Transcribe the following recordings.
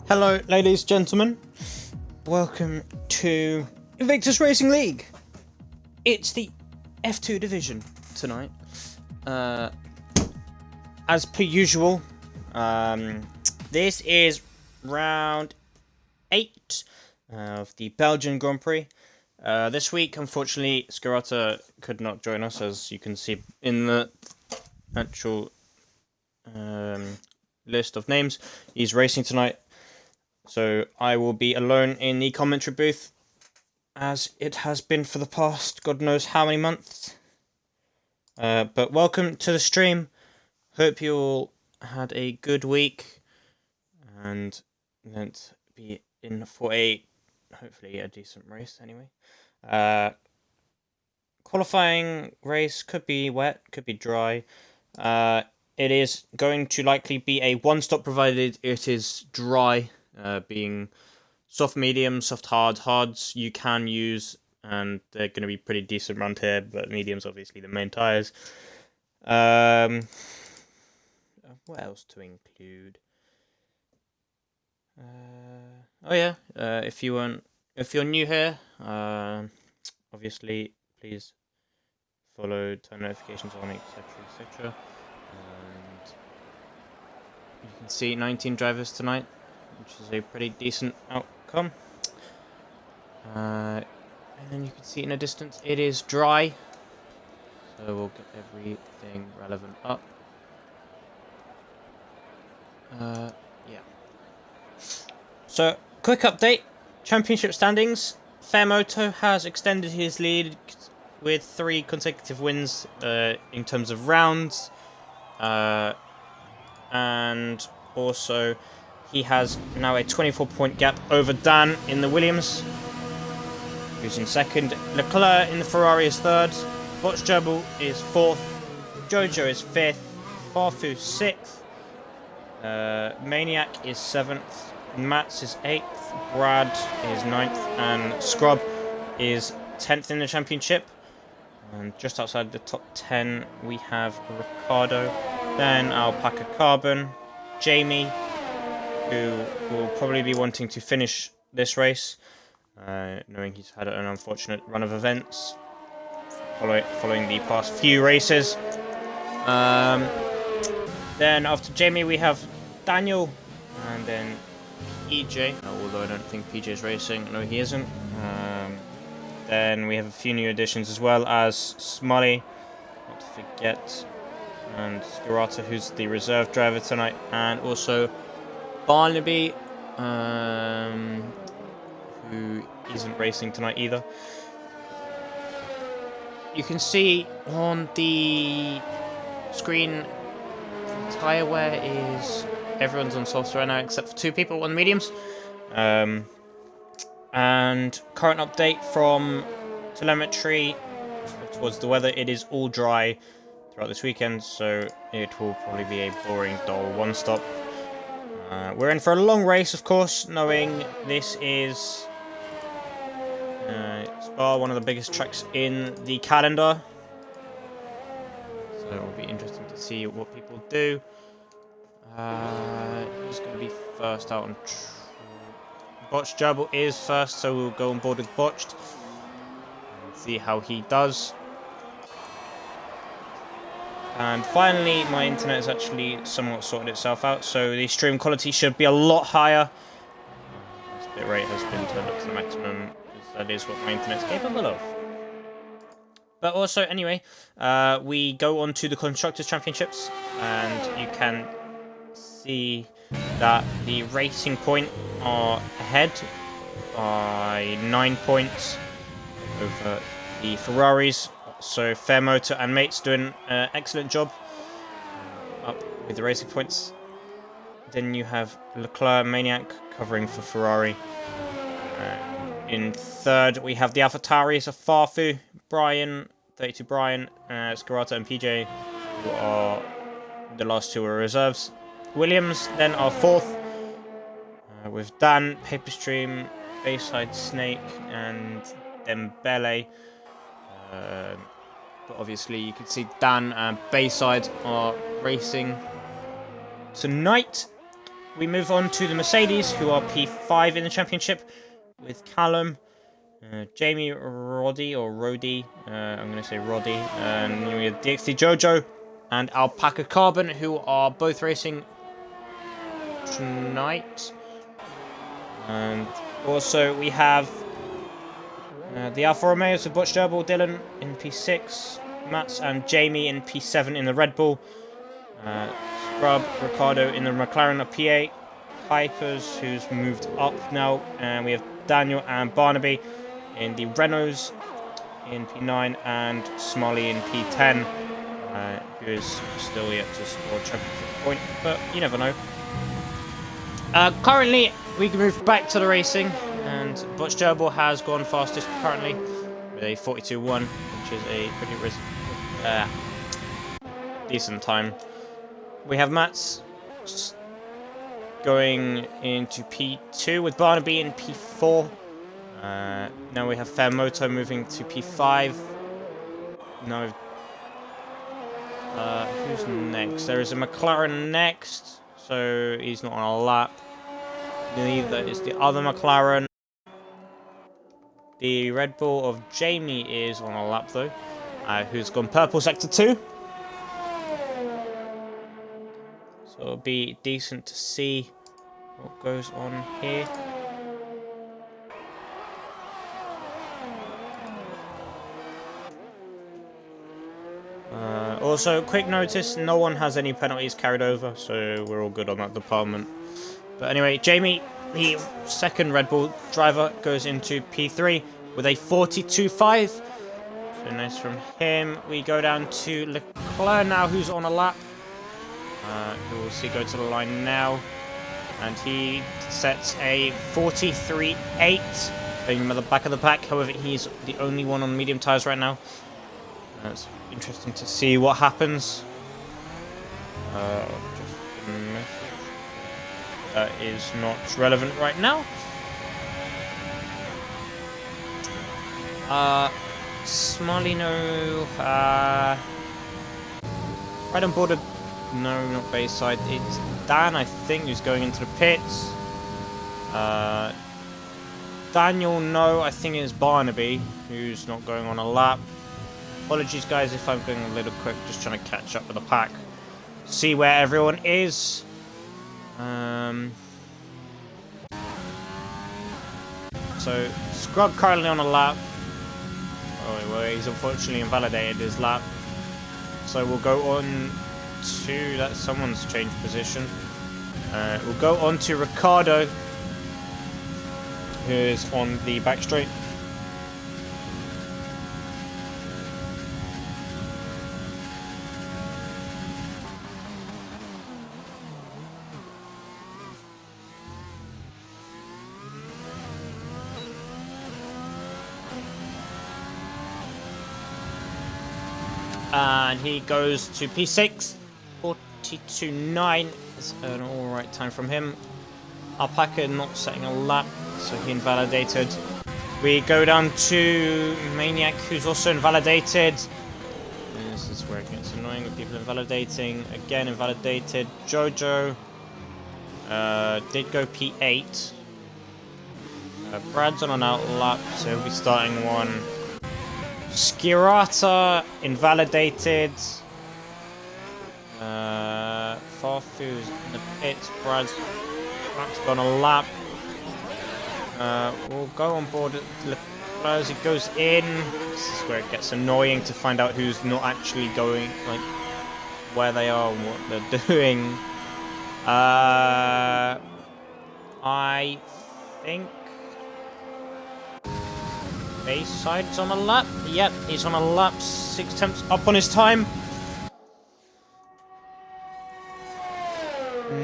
Hello, ladies and gentlemen. Welcome to Invictus Racing League. It's the F2 division tonight. As per usual, this is round 8 of the Belgian Grand Prix. This week, unfortunately, Gareth could not join us, as you can see in the actual list of names. He's racing tonight. So I will be alone in the commentary booth, as it has been for the past God knows how many months. But welcome to the stream. Hope you all had a good week and won't be in for hopefully a decent race anyway. Qualifying race could be wet, could be dry. It is going to likely be a one-stop provided it is dry. Being soft medium, soft hards you can use, and they're going to be pretty decent around here, but medium's obviously the main tyres. What else to include? If you're new here, obviously please follow, turn notifications on, etc. And you can see 19 drivers tonight, which is a pretty decent outcome. And then you can see in the distance it is dry, so we'll get everything relevant up. So, quick update. Championship standings. Fairmoto has extended his lead with 3 consecutive wins in terms of rounds. And also he has now a 24-point gap over Dan in the Williams, who's in second. Leclerc in the Ferrari is third. Botch is fourth. Jojo is fifth. Farfu 6th. Maniac is 7th. Mats is 8th. Brad is 9th. And Scrub is 10th in the championship. And just outside the top 10 we have Ricardo. Then Alpaca Carbon. Jamie, who will probably be wanting to finish this race, knowing he's had an unfortunate run of events following the past few races. Then after Jamie we have Daniel, and then EJ, although I don't think PJ is racing. No, he isn't. Then we have a few new additions as well, as Smully, not to forget, and Scarata, who's the reserve driver tonight, and also Barnaby, who isn't racing tonight either. You can see on the screen the tyre wear is everyone's on softs right now except for 2 people on mediums. And current update from telemetry towards the weather, it is all dry throughout this weekend, so it will probably be a boring, dull one-stop. We're in for a long race, of course, knowing this is Spa, one of the biggest tracks in the calendar. So it will be interesting to see what people do. Who's going to be first out on Botched? Gerbil is first, so we'll go on board with Botched and see how he does. And finally, my internet has actually somewhat sorted itself out, so the stream quality should be a lot higher. This bit rate has been turned up to the maximum, because that is what my internet's capable of. But also, anyway, we go on to the Constructors Championships, and you can see that the Racing Point are ahead by 9 points over the Ferraris. So Fairmoto and Mates doing an excellent job up with the Racing Points. Then you have Leclerc, Maniac covering for Ferrari. In third we have the AlphaTauris of Farfu, Brian, 32 Brian, Scarata and PJ, who are the last 2 are reserves. Williams then are fourth, with Dan, Paperstream, Bayside Snake and Dembele. But obviously you can see Dan and Bayside are racing tonight. we move on to the Mercedes, who are P5 in the championship, with Callum, Jamie, Roddy, I'm going to say Roddy, and we have DXT Jojo, and Alpaca Carbon, who are both racing tonight. And also we have the Alfa Romeos with Butch Gerbil, Dylan in P6, Mats and Jamie in P7 in the Red Bull, Scrub, Ricardo in the McLaren P8, Pipers, who's moved up now, and we have Daniel and Barnaby in the Renaults in P9, and Smolly in P10, who is still yet to score a championship point, but you never know. Currently, we can move back to the racing, and Butch Gerbil has gone fastest currently with a 42.1, which is a pretty decent time. We have Mats going into P2 with Barnaby in P4. Now we have Fairmoto moving to P5. No. Who's next? There is a McLaren next, so he's not on a lap. Neither is the other McLaren. The Red Bull of Jamie is on a lap though, who's gone purple sector 2. So it'll be decent to see what goes on here. Also, quick notice, no one has any penalties carried over, so we're all good on that department. But anyway, Jamie, the second Red Bull driver, goes into P3 with a 42.5. So nice from him. We go down to Leclerc now, who's on a lap. Who we'll see go to the line now. And he sets a 43.8, being him at the back of the pack. However, he's the only one on medium tyres right now. It's interesting to see what happens. That is not relevant right now. Smiley, no. Right on board. No, not Bayside. It's Dan, I think, who's going into the pits. Daniel, no. I think it's Barnaby, who's not going on a lap. Apologies, guys, if I'm going a little quick. Just trying to catch up with the pack. See where everyone is. So, Scrub currently on a lap. Oh, well, he's unfortunately invalidated his lap. So we'll go on to... that someone's changed position. We'll go on to Ricardo, who is on the back straight. And he goes to P6, 42.9. It's an alright time from him. Alpaca not setting a lap, so he invalidated. We go down to Maniac, who's also invalidated. And this is where it gets annoying with people invalidating. Again, invalidated. Jojo did go P8. Brad's on an out lap, so he'll be starting one. Skirata invalidated. Farfu's in the pits. Brad's gone a lap. We'll go on board as he goes in. This is where it gets annoying to find out who's not actually going, like where they are and what they're doing. I think Bayside's on a lap. Yep, he's on a lap. 6 attempts up on his time.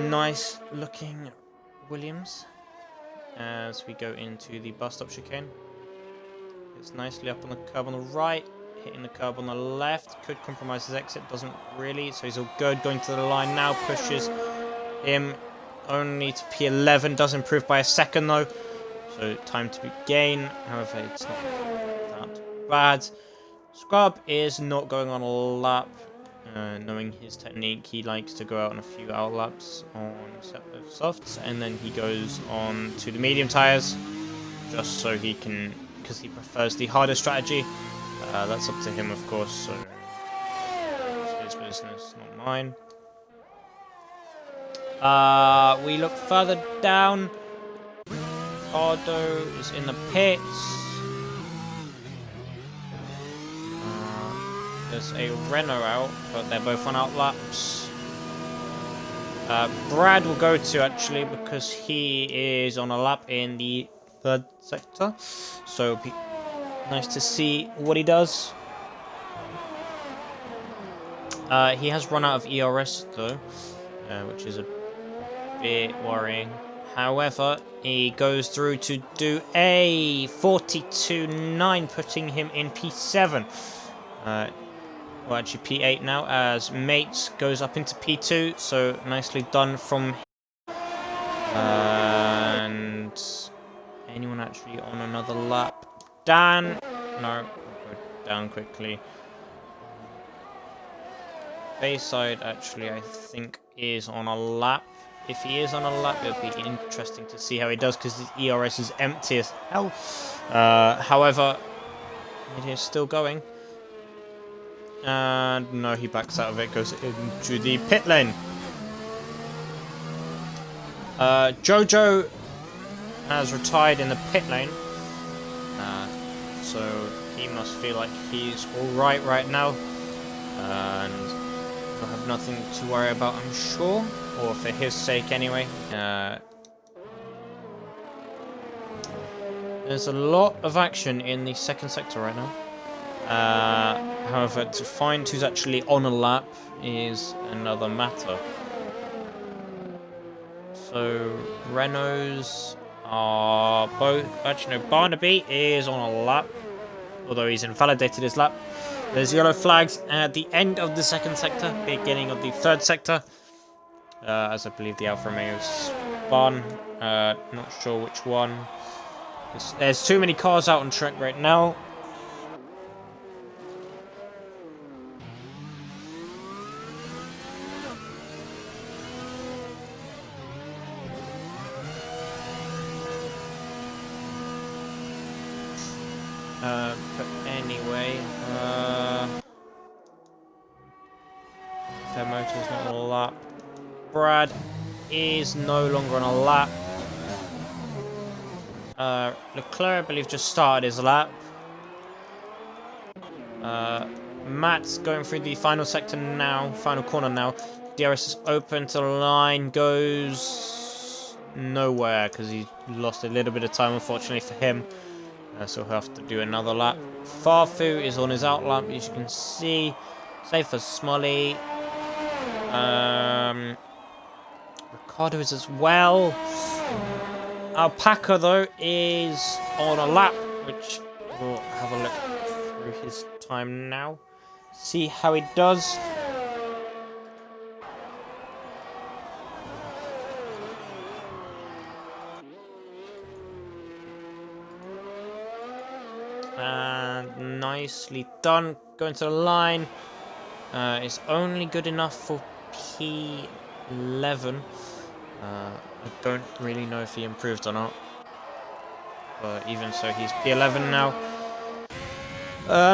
Nice looking Williams. As we go into the bus stop chicane. It's nicely up on the curb on the right. Hitting the curb on the left. Could compromise his exit. Doesn't really. So he's all good. Going to the line now. Pushes him only to P11. Does improve by a second though. So time to gain, however it's not that bad. Scrub is not going on a lap. Knowing his technique, he likes to go out on a few out laps on set of softs, and then he goes on to the medium tyres, just so he can, because he prefers the harder strategy. That's up to him, of course, so it's his business, not mine. We look further down. Ricardo is in the pits. There's a Renault out, but they're both on out laps. Brad will go to, actually, because he is on a lap in the third sector. So it'll be nice to see what he does. He has run out of ERS, though, which is a bit worrying. However, he goes through to do a 42.9, putting him in P7. Well, actually P8 now, as Mates goes up into P2, so nicely done from him. And anyone actually on another lap? Dan? No, we'll go down quickly. Bayside, actually, I think, is on a lap. If he is on a lap, it'll be interesting to see how he does, because his ERS is empty as hell. However, it is still going. And no, he backs out of it, goes into the pit lane. Jojo has retired in the pit lane. So he must feel like he's alright right now. And he'll have nothing to worry about, I'm sure. Or for his sake, anyway. There's a lot of action in the second sector right now. However, to find who's actually on a lap is another matter. So, Renaults are both... Actually, no, Barnaby is on a lap, although he's invalidated his lap. There's yellow flags at the end of the second sector, beginning of the third sector. As I believe the Alfa Romeo is spun. Not sure which one. There's too many cars out on track right now. But anyway, their motor's not on a lap. Brad is no longer on a lap. Leclerc, I believe, just started his lap. Matt's going through the final sector now, final corner now. DRS is open to the line, goes nowhere because he lost a little bit of time, unfortunately for him. So he'll have to do another lap. Farfu is on his out lap, as you can see. Same for Smolly. Ricardo is as well. Alpaca, though, is on a lap, which we'll have a look through his time now. See how he does. And nicely done. Going to the line. It's only good enough for P11. I don't really know if he improved or not. But even so, he's P11 now.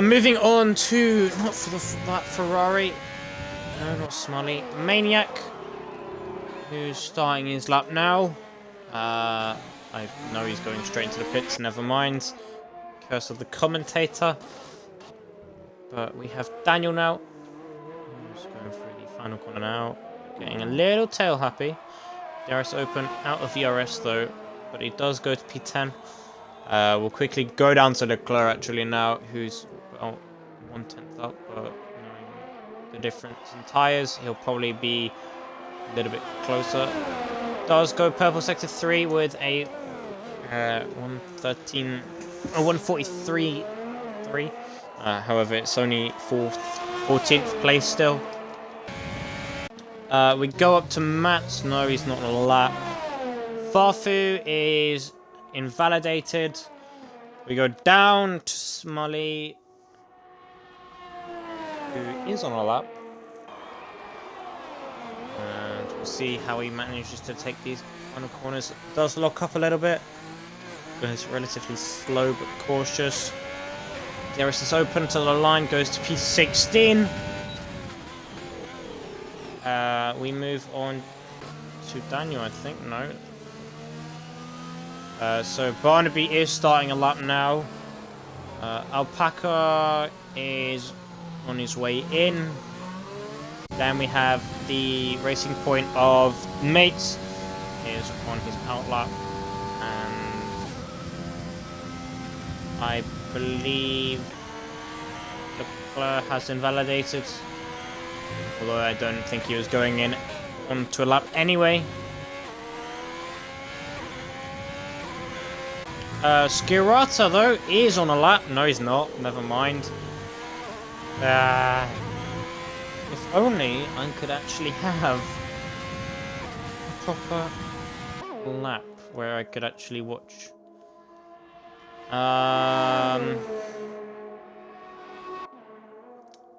Moving on to, not for that Ferrari. No, not Smolly. Maniac, who's starting his lap now. I know he's going straight into the pits, never mind. Curse of the commentator. But we have Daniel now. Who's going through the final corner now. Getting a little tail happy. DRS open, out of VRS though. But he does go to P10. We'll quickly go down to Leclerc actually now, who's 1/10 up, but knowing the difference in tyres, he'll probably be a little bit closer. Does go purple sector 3 with a 143.3. However, it's only 14th place still. We go up to Mats. No, he's not on a lap. Farfu is invalidated. We go down to Smolly, who is on a lap. We'll see how he manages to take these final corners. It does lock up a little bit. Goes relatively slow but cautious. DRS is open to the line, goes to P16. We move on to Daniel, I think. No. So Barnaby is starting a lap now. Alpaca is on his way in. Then we have the racing point of Mates is on his out lap. And I believe Leclerc has invalidated. Although I don't think he was going in onto a lap anyway. Skirata, though, is on a lap. No, he's not. Never mind. If only I could actually have a proper lap where I could actually watch.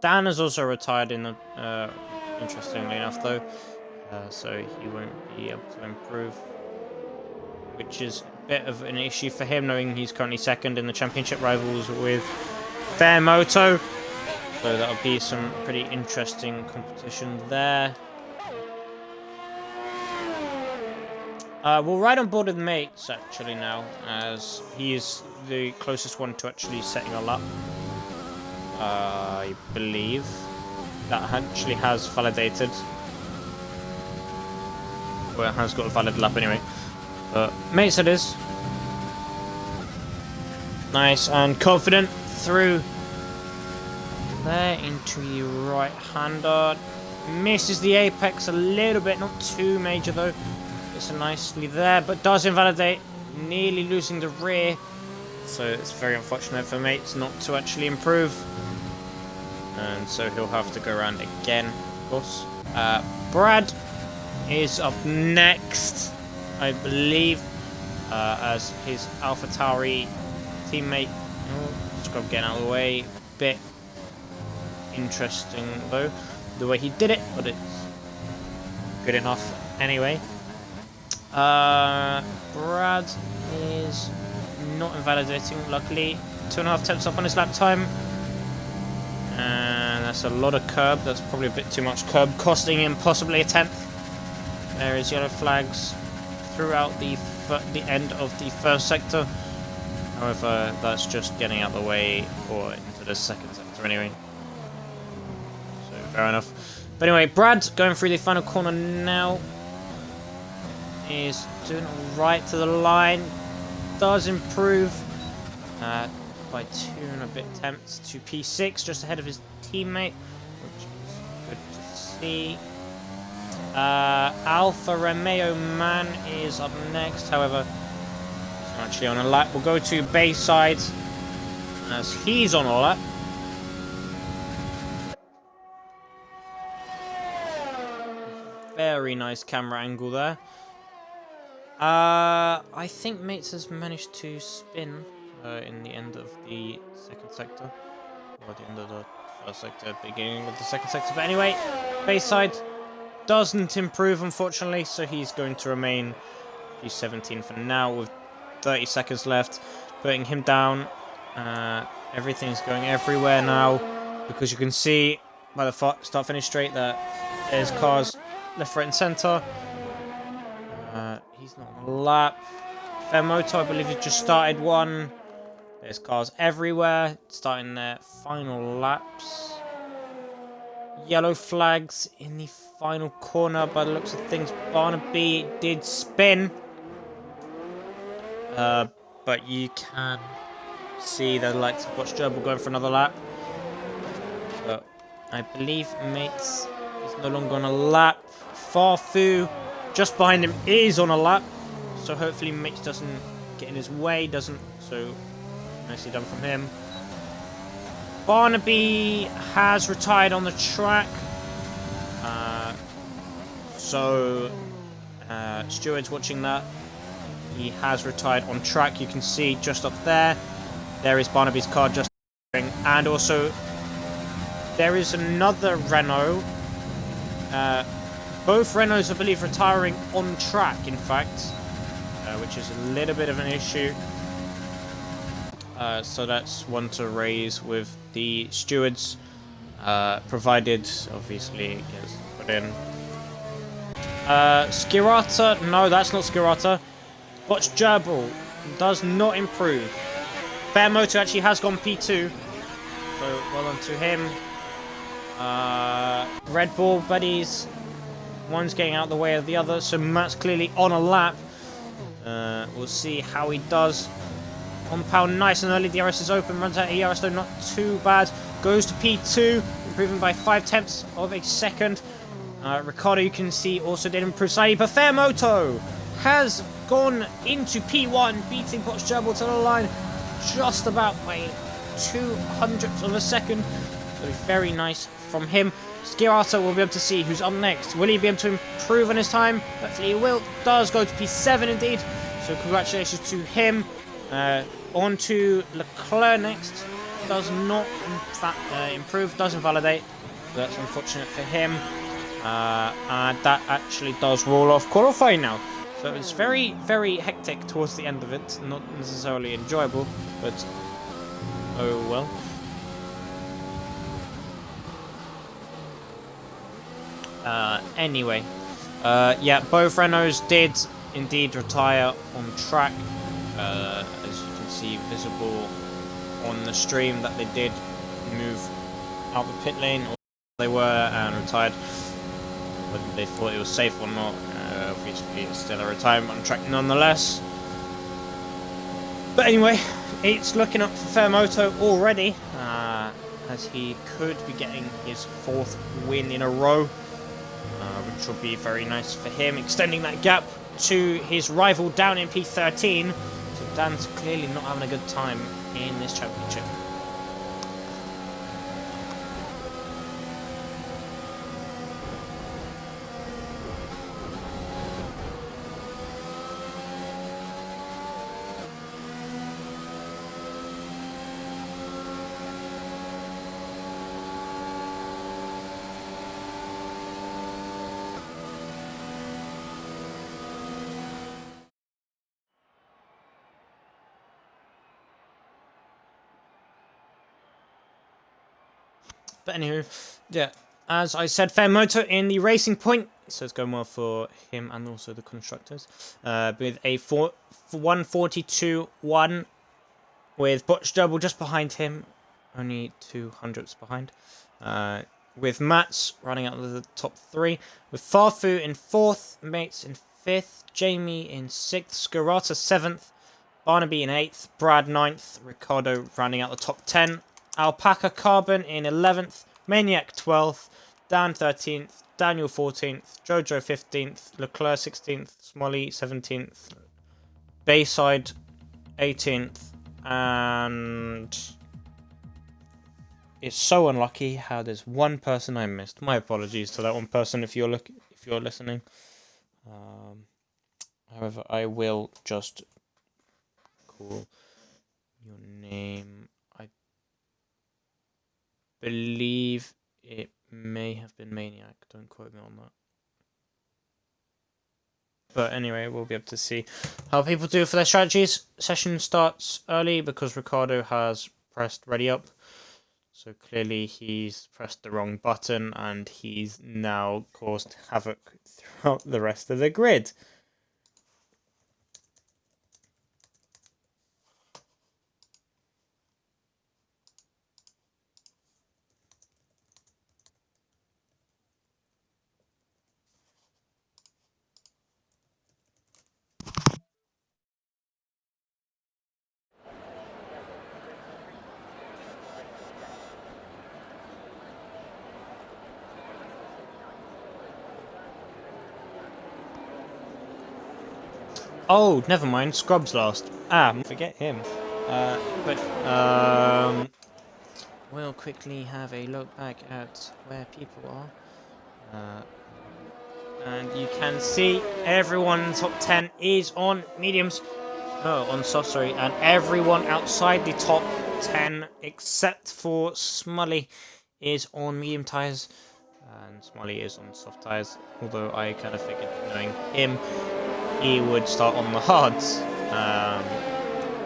Dan has also retired in the, interestingly enough, though. So he won't be able to improve. Which is a bit of an issue for him, knowing he's currently second in the championship rivals with Fairmoto. So that'll be some pretty interesting competition there. We'll ride on board with Mates actually now, as he is the closest one to actually setting a lap. I believe that actually has validated. Well, it has got a valid lap anyway. But Mates it is. Nice and confident through there into the right-hander. Misses the apex a little bit, not too major though. It's nicely there, but does invalidate, nearly losing the rear. So it's very unfortunate for Mates not to actually improve. And so he'll have to go around again, of course. Brad is up next, I believe, as his AlphaTauri teammate. Oh, Jakob getting out of the way. Bit interesting though, the way he did it, but it's good enough anyway. Brad is not invalidating, luckily. 2.5 tenths up on his lap time. And that's a lot of curb. That's probably a bit too much curb, costing him possibly a tenth. There is yellow flags throughout the end of the first sector. However, that's just getting out of the way or into the second sector anyway. So fair enough. But anyway, Brad going through the final corner now is doing alright to the line. Does improve by 2 and a bit tenths to P6, just ahead of his teammate, which is good to see. Alfa Romeo Man is up next, however, he's not actually on a lap. We'll go to Bayside as he's on a lap. Very nice camera angle there. I think Mates has managed to spin in the end of the second sector, or the end of the first sector, beginning of the second sector. But anyway, Bayside doesn't improve, unfortunately, so he's going to remain P17 for now with 30 seconds left, putting him down. Everything's going everywhere now, because you can see by the start-finish straight that there's cars left, right, and centre. He's not on a lap. Fairmoto, I believe, has just started one. There's cars everywhere, starting their final laps. Yellow flags in the final corner by the looks of things. Barnaby did spin. But you can see the likes of Watch Gerbil going for another lap. But I believe Mates is no longer on a lap. Farfu, just behind him, is on a lap. So hopefully Mates doesn't get in his way, so nicely done from him. Barnaby has retired on the track. Steward's watching that. He has retired on track. You can see just up there. There is Barnaby's car just, and also there is another Renault Both Renaults, I believe, retiring on track, in fact, which is a little bit of an issue. So that's one to raise with the stewards, provided, obviously, it gets put in. Skirata, no, that's not Skirata. Botch Gerbil does not improve. Fair Motor actually has gone P2, so well done to him. Red Bull buddies, one's getting out of the way of the other, so Matt's clearly on a lap. We'll see how he does. Compound nice and early, DRS is open, runs out ERS though, not too bad. Goes to P2, improving by 0.5 of a second. Ricardo, you can see, also did improve slightly, but Fairmoto has gone into P1, beating Botch Gerbil to the line just about by 0.02 of a second. So very nice from him. Skirata will be able to see who's up next. Will he be able to improve on his time? Hopefully he will. Does go to P7 indeed. So congratulations to him. On to Leclerc next. Does not improve, does invalidate. So that's unfortunate for him. And that actually does roll off qualifying now. So it's very, very hectic towards the end of it. Not necessarily enjoyable, but oh well. Anyway, yeah, both Renaults did indeed retire on track. As you can see, visible on the stream that they did move out the pit lane, or they were, and retired. Whether they thought it was safe or not, obviously it's still a retirement on track nonetheless. But anyway, it's looking up for Fairmoto already, as he could be getting his 4th win in a row, which will be very nice for him, extending that gap to his rival down in P13. So Dan's clearly not having a good time in this championship. But anywho, yeah, as I said, Fairmoto in the racing point, so it's going well for him and also the constructors, with a 142.1, with Botch Gerbil just behind him, only 200ths behind, with Mats running out of the top 3, with Farfu in 4th, Mates in 5th, Jamie in 6th, Skirata 7th, Barnaby in 8th, Brad 9th, Ricardo rounding out the top 10, Alpaca Carbon in 11th, Maniac 12th, Dan 13th, Daniel 14th, Jojo 15th, Leclerc 16th, Smolly 17th, Bayside 18th, and it's so unlucky how there's one person I missed. My apologies to that one person if you're listening. However, I will just call your name. Believe it may have been Maniac, don't quote me on that. But anyway, we'll be able to see how people do for their strategies. Session starts early because Ricardo has pressed ready up. So clearly he's pressed the wrong button and he's now caused havoc throughout the rest of the grid. Oh, never mind. Scrub's last. Forget him. We'll quickly have a look back at where people are. And you can see everyone in the top 10 is on mediums. Oh, on soft, sorry. And everyone outside the top 10, except for Smully, is on medium tyres. and Smiley is on soft tyres, although I kind of figured, knowing him, he would start on the hards.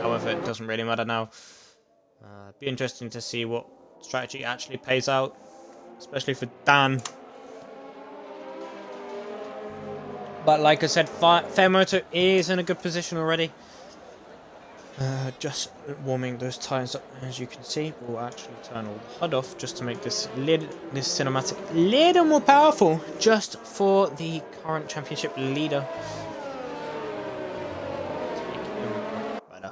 However, it doesn't really matter now. Be interesting to see what strategy actually pays out, especially for Dan. But like I said, Fairmoto is in a good position already. Just warming those tyres up, as you can see. We'll actually turn all the HUD off just to make this cinematic a little more powerful, just for the current championship leader. To make him better.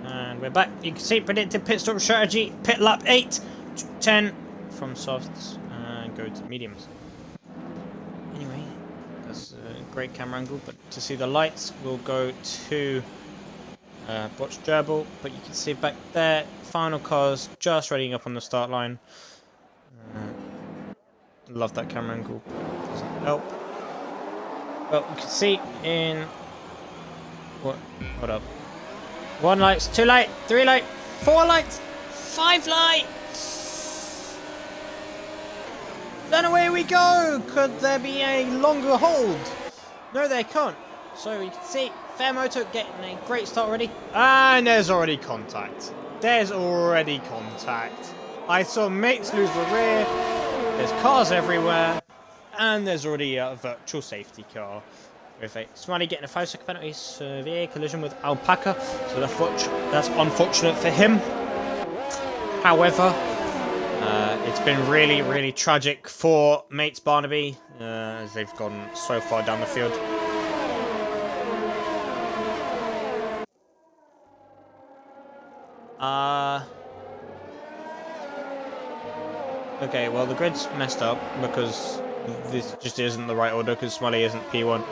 And we're back. You can see predicted pit stop strategy, pit lap 8, 10 from softs and go to mediums. Anyway, that's a great camera angle, but to see the lights, we'll go to botched gerbil, but you can see back there, final cars just readying up on the start line. Love that camera angle, doesn't help. Well, you can see in what? Hold up. 1 light, 2 light, 3 light, 4 lights, 5 lights. Then away we go. Could there be a longer hold? No, there can't. So you can see Fairmoto getting a great start already. And there's already contact. There's already contact. I saw mates lose the rear. There's cars everywhere. And there's already a virtual safety car. With a Smiley getting a 5-second penalty, severe collision with Alpaca. So that's unfortunate for him. However, it's been really, really tragic for mates Barnaby as they've gone so far down the field. Okay, well the grid's messed up because this just isn't the right order because Smiley isn't P1.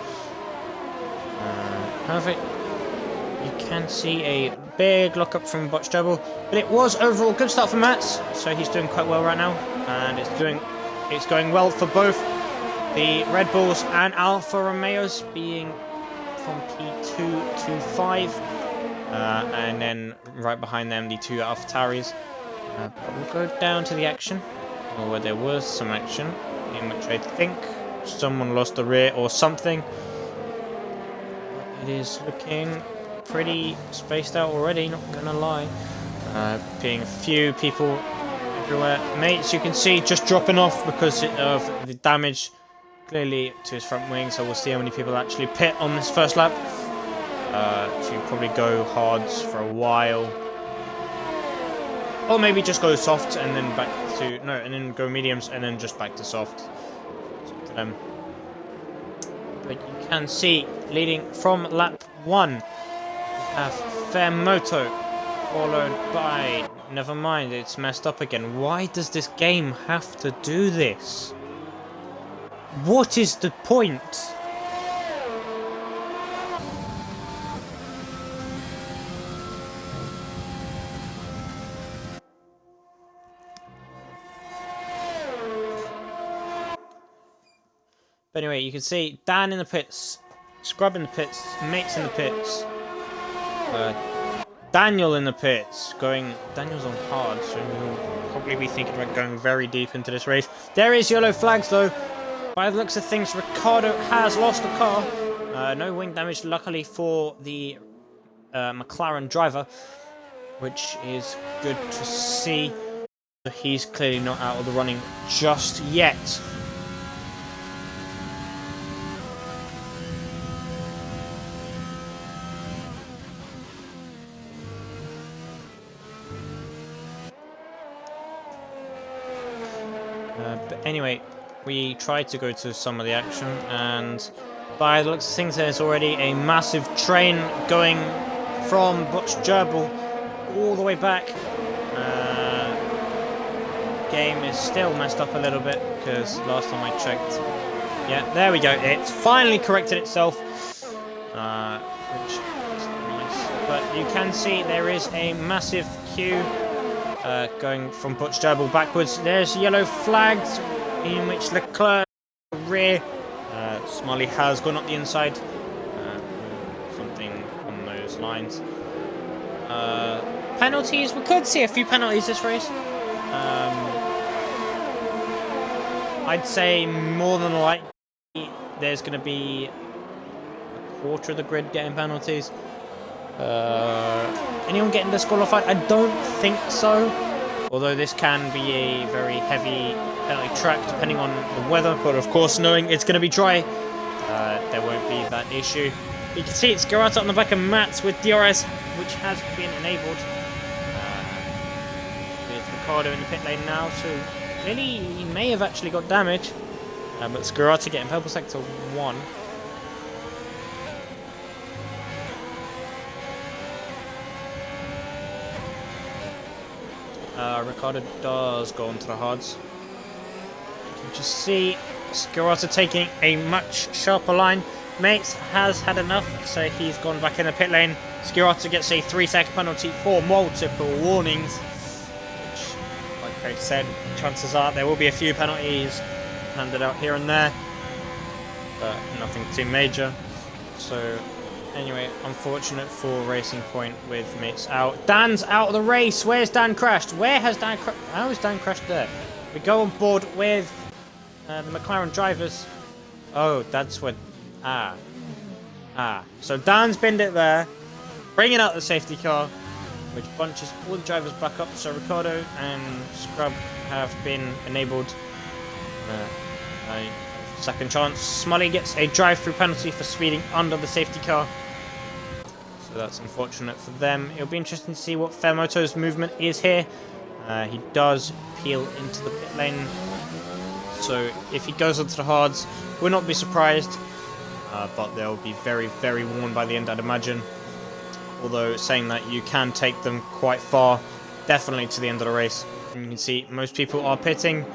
However, you can see a big lockup from Botched Double, but it was overall good start for Mats, so he's doing quite well right now, and it's going well for both the Red Bulls and Alfa Romeos, being from P2 to 5, and then right behind them the 2 AlphaTauris. But we'll go down to the action, or where there was some action, in which I think someone lost the rear or something. It is looking pretty spaced out already, not gonna lie. Being a few people everywhere. Mates, you can see, just dropping off because of the damage clearly to his front wing, so we'll see how many people actually pit on this first lap. To probably go hards for a while. Or maybe just go soft and then back to... No, and then go mediums and then just back to soft. It's up to them. But you can see, leading from lap 1, we have Fairmoto, followed by... Never mind, it's messed up again. Why does this game have to do this? What is the point? But anyway, you can see Dan in the pits, Scrub in the pits, Mates in the pits, Daniel in the pits, Daniel's on hard, so he'll probably be thinking about going very deep into this race. There is yellow flags though. By the looks of things, Ricciardo has lost the car. No wing damage, luckily for the McLaren driver, which is good to see. He's clearly not out of the running just yet. But anyway, we tried to go to some of the action, and by the looks of things, there's already a massive train going from Butch Gerbil all the way back. Game is still messed up a little bit because last time I checked, yeah, there we go. It's finally corrected itself, which is nice. But you can see there is a massive queue going from Butch Gerbil backwards. There's yellow flags in which Leclerc rear. Smiley has gone up the inside. Something on those lines. Penalties. We could see a few penalties this race. I'd say more than likely there's going to be a quarter of the grid getting penalties. Anyone getting disqualified? I don't think so. Although this can be a very heavy penalty track depending on the weather. But of course, knowing it's going to be dry, there won't be that issue. You can see it's Gareth on the back of Mats with DRS, which has been enabled. With Ricciardo in the pit lane now, so clearly he may have actually got damage. But Scarata getting purple sector 1. Ricciardo does go onto the hards. You can just see Scarata taking a much sharper line. Mates has had enough, so he's gone back in the pit lane. Scarata gets a 3-second penalty for multiple warnings. Which, like I said, chances are there will be a few penalties handed out here and there, but nothing too major. So anyway, unfortunate for Racing Point with Mates out. Dan's out of the race. Where's Dan crashed? Where has Dan crashed? How has Dan crashed there? We go on board with the McLaren drivers. Oh, that's what... So Dan's binned it there, bringing out the safety car, which bunches all the drivers back up. So Ricciardo and Scrub have been enabled. A second chance. Smully gets a drive-through penalty for speeding under the safety car. So that's unfortunate for them. It'll be interesting to see what Fairmoto's movement is here. He does peel into the pit lane. So if he goes onto the hards, we'll not be surprised. But they'll be very, very worn by the end, I'd imagine. Although saying that, you can take them quite far, definitely to the end of the race. And you can see most people are pitting.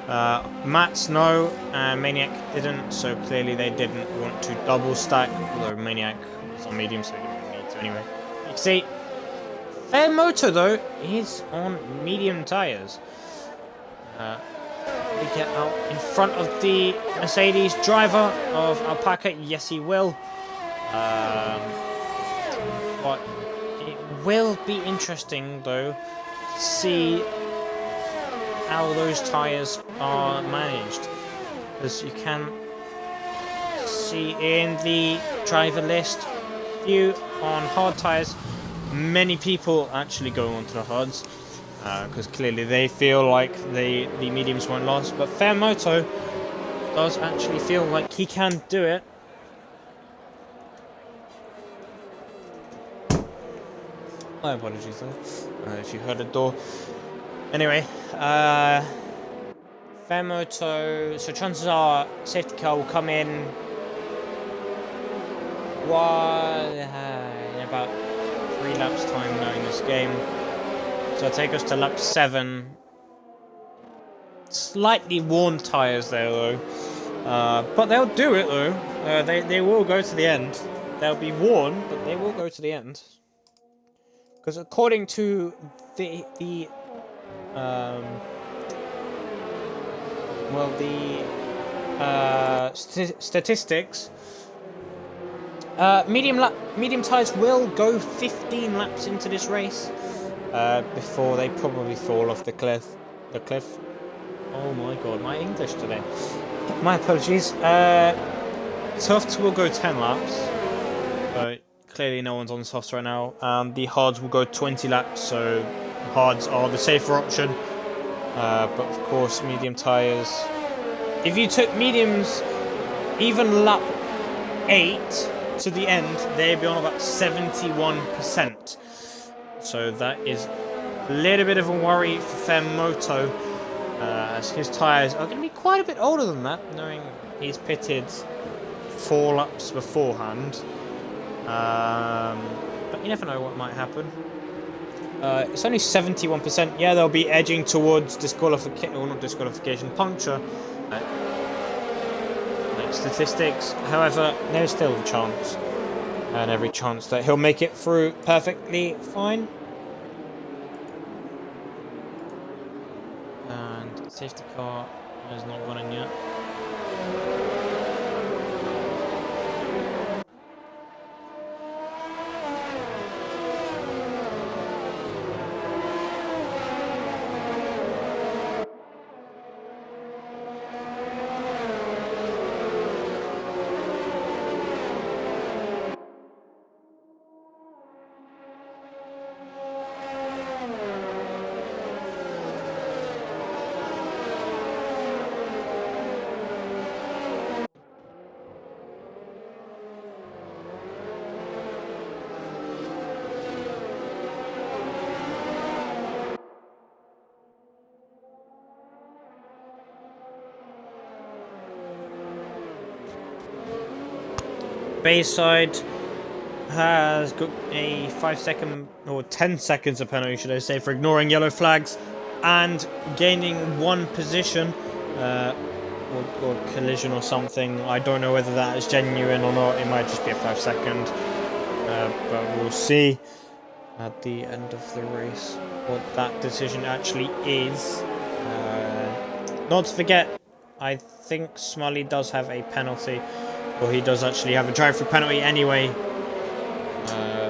Mats no, and Maniac didn't, so clearly they didn't want to double stack, although Maniac was on medium, so he didn't need to anyway. You can see Fairmoto though is on medium tyres. We get out in front of the Mercedes driver of Alpaca. Yes, he will. But it will be interesting though to see how those tyres are managed, because you can see in the driver list, few on hard tyres, many people actually going onto the hards, because clearly they feel like the mediums won't last. But Fairmoto does actually feel like he can do it. My apologies though, if you heard a door. Anyway, Fairmoto, so chances are safety car will come in in about 3 laps time knowing this game. So it'll take us to lap 7. Slightly worn tyres there though, but they'll do it though. They will go to the end. They'll be worn, but they will go to the end. Because according to the statistics, medium tyres will go 15 laps into this race before they probably fall off the cliff. Oh my god, my English today. My apologies. Softs will go 10 laps. But clearly no one's on softs right now. The hards will go 20 laps, so hards are the safer option. But of course, medium tyres. If you took mediums, even lap 8 to the end, they'd be on about 71%. So that is a little bit of a worry for Fermoto, as his tyres are going to be quite a bit older than that, knowing he's pitted 4 laps beforehand. But you never know what might happen. It's only 71%. Yeah, they'll be edging towards disqualification, or not disqualification, puncture. Statistics. However, there's still a chance, and every chance that he'll make it through perfectly fine. And safety car has not gone in yet. Bayside has got a 5-second or 10 seconds of penalty, should I say, for ignoring yellow flags and gaining 1 position or collision or something. I don't know whether that is genuine or not. It might just be a 5-second, but we'll see at the end of the race what that decision actually is. Not to forget, I think Smully does have a penalty. Well, he does actually have a drive-through penalty anyway,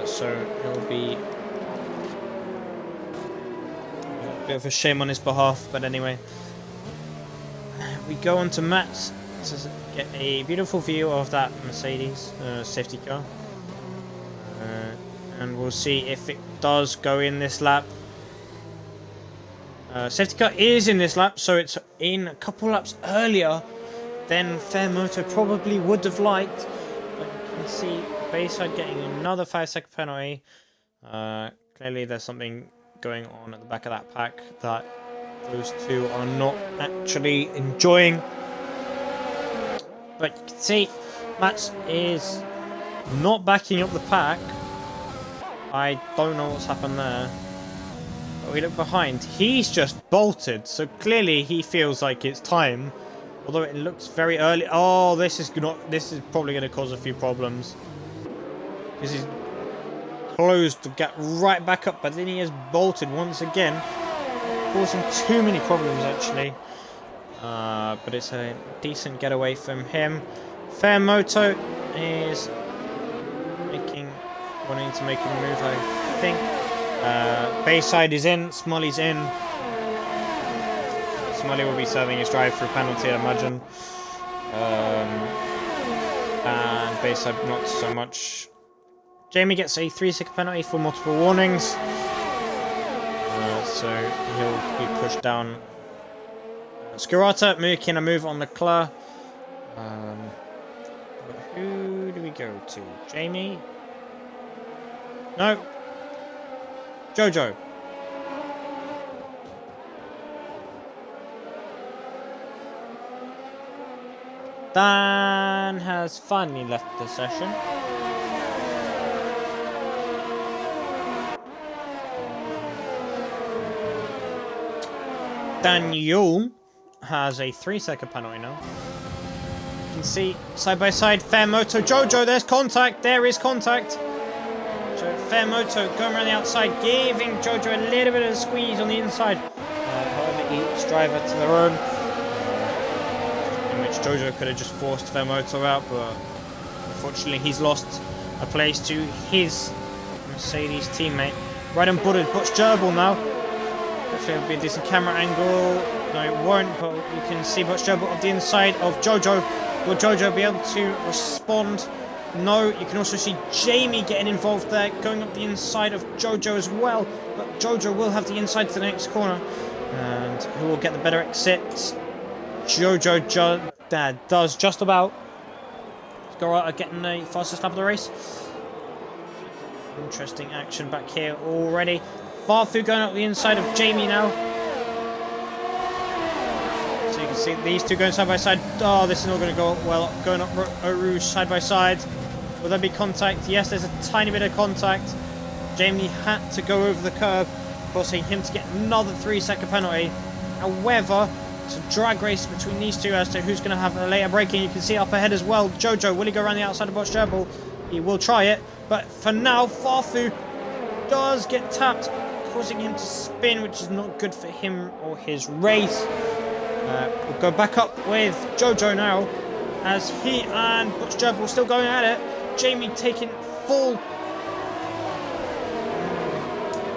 so it'll be a bit of a shame on his behalf, but anyway. We go on to Matt to get a beautiful view of that Mercedes safety car, and we'll see if it does go in this lap. Safety car is in this lap, so it's in a couple laps earlier than Fermoto probably would have liked. But you can see Bayside getting another 5-second penalty. Clearly there's something going on at the back of that pack that those two are not actually enjoying. But you can see Matt is not backing up the pack. I don't know what's happened there. But we look behind. He's just bolted, so clearly he feels like it's time. Although it looks very early. Oh, this is probably going to cause a few problems. Because he's closed to get right back up, but then he has bolted once again, causing too many problems actually. But it's a decent getaway from him. Fermoto is wanting to make a move, I think. Bayside is in, Smully's in. Smully will be serving his drive-through penalty, I imagine. And Bayside not so much. Jamie gets a 3-second penalty for multiple warnings. So he'll be pushed down. Skirata making a move on Leclerc. Who do we go to? Jamie? No. Jojo. Dan has finally left the session. Daniel has a 3-second penalty now. You can see side by side Fermoto. Jojo, there's contact. There is contact. So Fermoto going around the outside, giving Jojo a little bit of a squeeze on the inside. However, each driver to their own. which Jojo could have just forced their motor out, but unfortunately he's lost a place to his Mercedes teammate. Right on board with Butch Gerbil now. Hopefully it'll be a decent camera angle. No, it won't, but you can see Butch Gerbil on the inside of Jojo. Will Jojo be able to respond? No, you can also see Jamie getting involved there, going up the inside of Jojo as well. But Jojo will have the inside to the next corner. And who will get the better exit? Jojo does just about. Scarata getting the fastest lap of the race. Interesting action back here already. Farfu going up the inside of Jamie now. So you can see these two going side by side. Oh, this is not going to go well. Going up Eau Rouge side by side. Will there be contact? Yes, there's a tiny bit of contact. Jamie had to go over the curb, forcing him to get another 3-second penalty. However, it's a drag race between these two as to who's going to have a later braking. You can see up ahead as well. Jojo, will he go around the outside of Butch Gerbil? He will try it, but for now, Farfu does get tapped, causing him to spin, which is not good for him or his race. We'll go back up with Jojo now, as he and Butch Gerbil still going at it. Jamie taking full...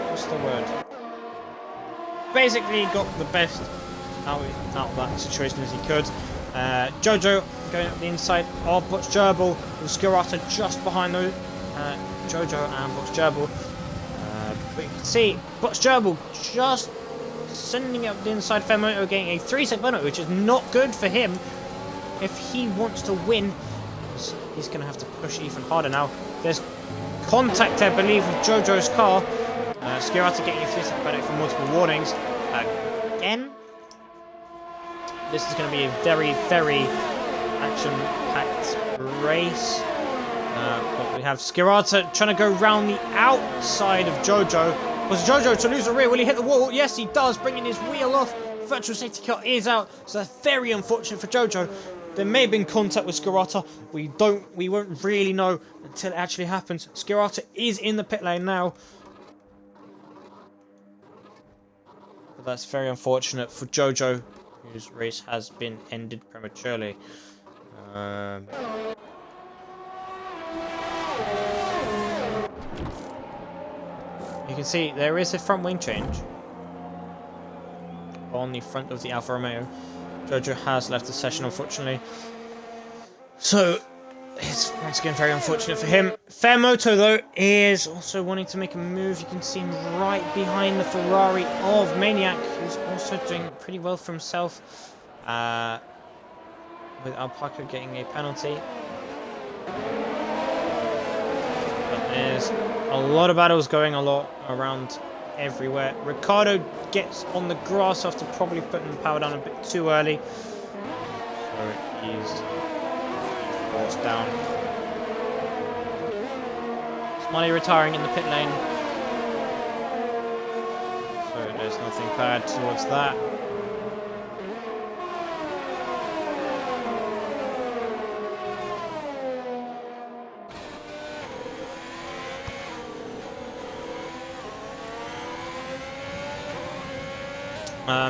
what's the word? Basically got the best out of that situation as he could. Jojo going up the inside of Butch Gerbil, with Scarata just behind those, Jojo and Butch Gerbil. But you can see Butch Gerbil just sending up the inside Fermoto, getting a 3-second penalty, which is not good for him. If he wants to win, he's going to have to push even harder now. There's contact, I believe, with Jojo's car. Scarata getting a 3-second penalty for multiple warnings. Again, this is going to be a very, very action-packed race. But we have Scarata trying to go round the outside of Jojo. Was Jojo to lose the rear? Will he hit the wall? Yes, he does, bringing his wheel off. Virtual safety car is out, so that's very unfortunate for Jojo. There may have been contact with Scarata. We won't really know until it actually happens. Scarata is in the pit lane now. But that's very unfortunate for Jojo, whose race has been ended prematurely. You can see there is a front wing change on the front of the Alfa Romeo. Jojo has left the session, unfortunately. So, it's once again very unfortunate for him. Fermoto, though, is also wanting to make a move. You can see him right behind the Ferrari of Maniac, who's also doing pretty well for himself. With Alpaca getting a penalty. But there's a lot of battles going around everywhere. Ricardo gets on the grass after probably putting the power down a bit too early. So he's forced down. Smiley retiring in the pit lane. So there's nothing bad towards that.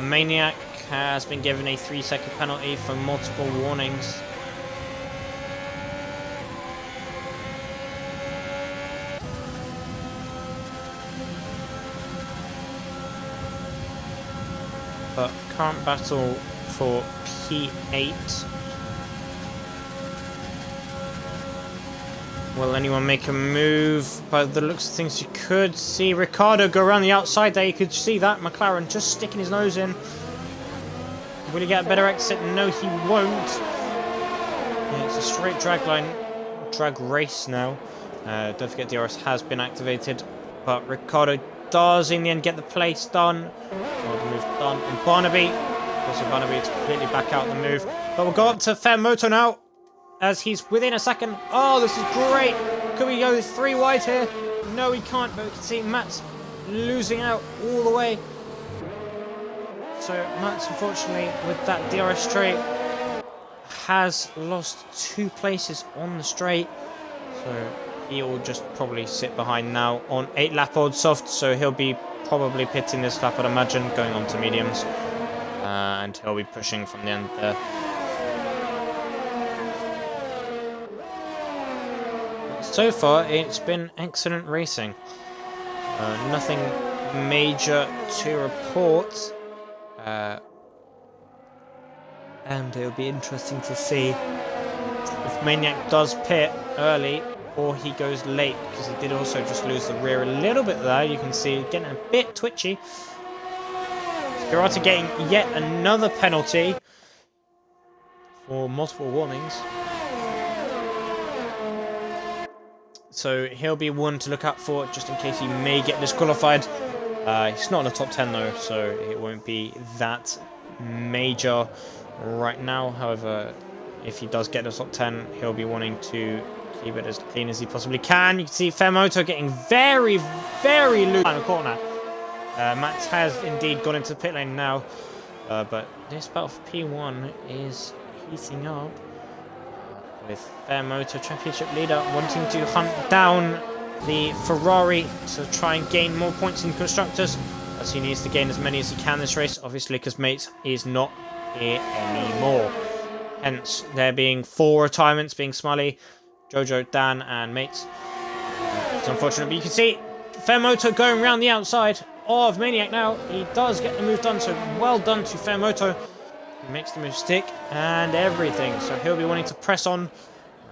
Maniac has been given a 3-second penalty for multiple warnings. But current battle for P8. Will anyone make a move? By the looks of things, you could see Ricardo go around the outside there. You could see that. McLaren just sticking his nose in. Will he get a better exit? No, he won't. Yeah, it's a straight drag race now. Don't forget DRS has been activated. But Ricardo does in the end get the place done. Or the move done. And Barnaby. Also Barnaby to completely back out the move. But we'll go up to Fermoto now, as he's within a second. Oh, this is great. Could we go 3 wide here? No, we can't, but we can see Matt's losing out all the way. So Matt's, unfortunately, with that DRS straight, has lost 2 places on the straight. So he will just probably sit behind now on 8 lap old soft. So he'll be probably pitting this lap, I'd imagine, going on to mediums. And he'll be pushing from the end there. so far it's been excellent racing. Nothing major to report. And it'll be interesting to see if Maniac does pit early or he goes late, because he did also just lose the rear a little bit there. You can see getting a bit twitchy. Gareth getting yet another penalty for multiple warnings. So he'll be one to look out for just in case he may get disqualified. He's not in the top 10 though, so it won't be that major right now. However, if he does get the top 10, he'll be wanting to keep it as clean as he possibly can. You can see Fairmoto getting very, very loose in the corner. Max has indeed gone into the pit lane now, but this battle for P1 is heating up, with Fairmoto Championship leader wanting to hunt down the Ferrari to try and gain more points in Constructors, as he needs to gain as many as he can this race, obviously, because Mates is not here anymore. Hence, there being 4 retirements, being Smiley, Jojo, Dan, and Mates. It's unfortunate, but you can see Fairmoto going around the outside of Maniac now. He does get the move done, so well done to Fairmoto. He makes the move stick and everything, so he'll be wanting to press on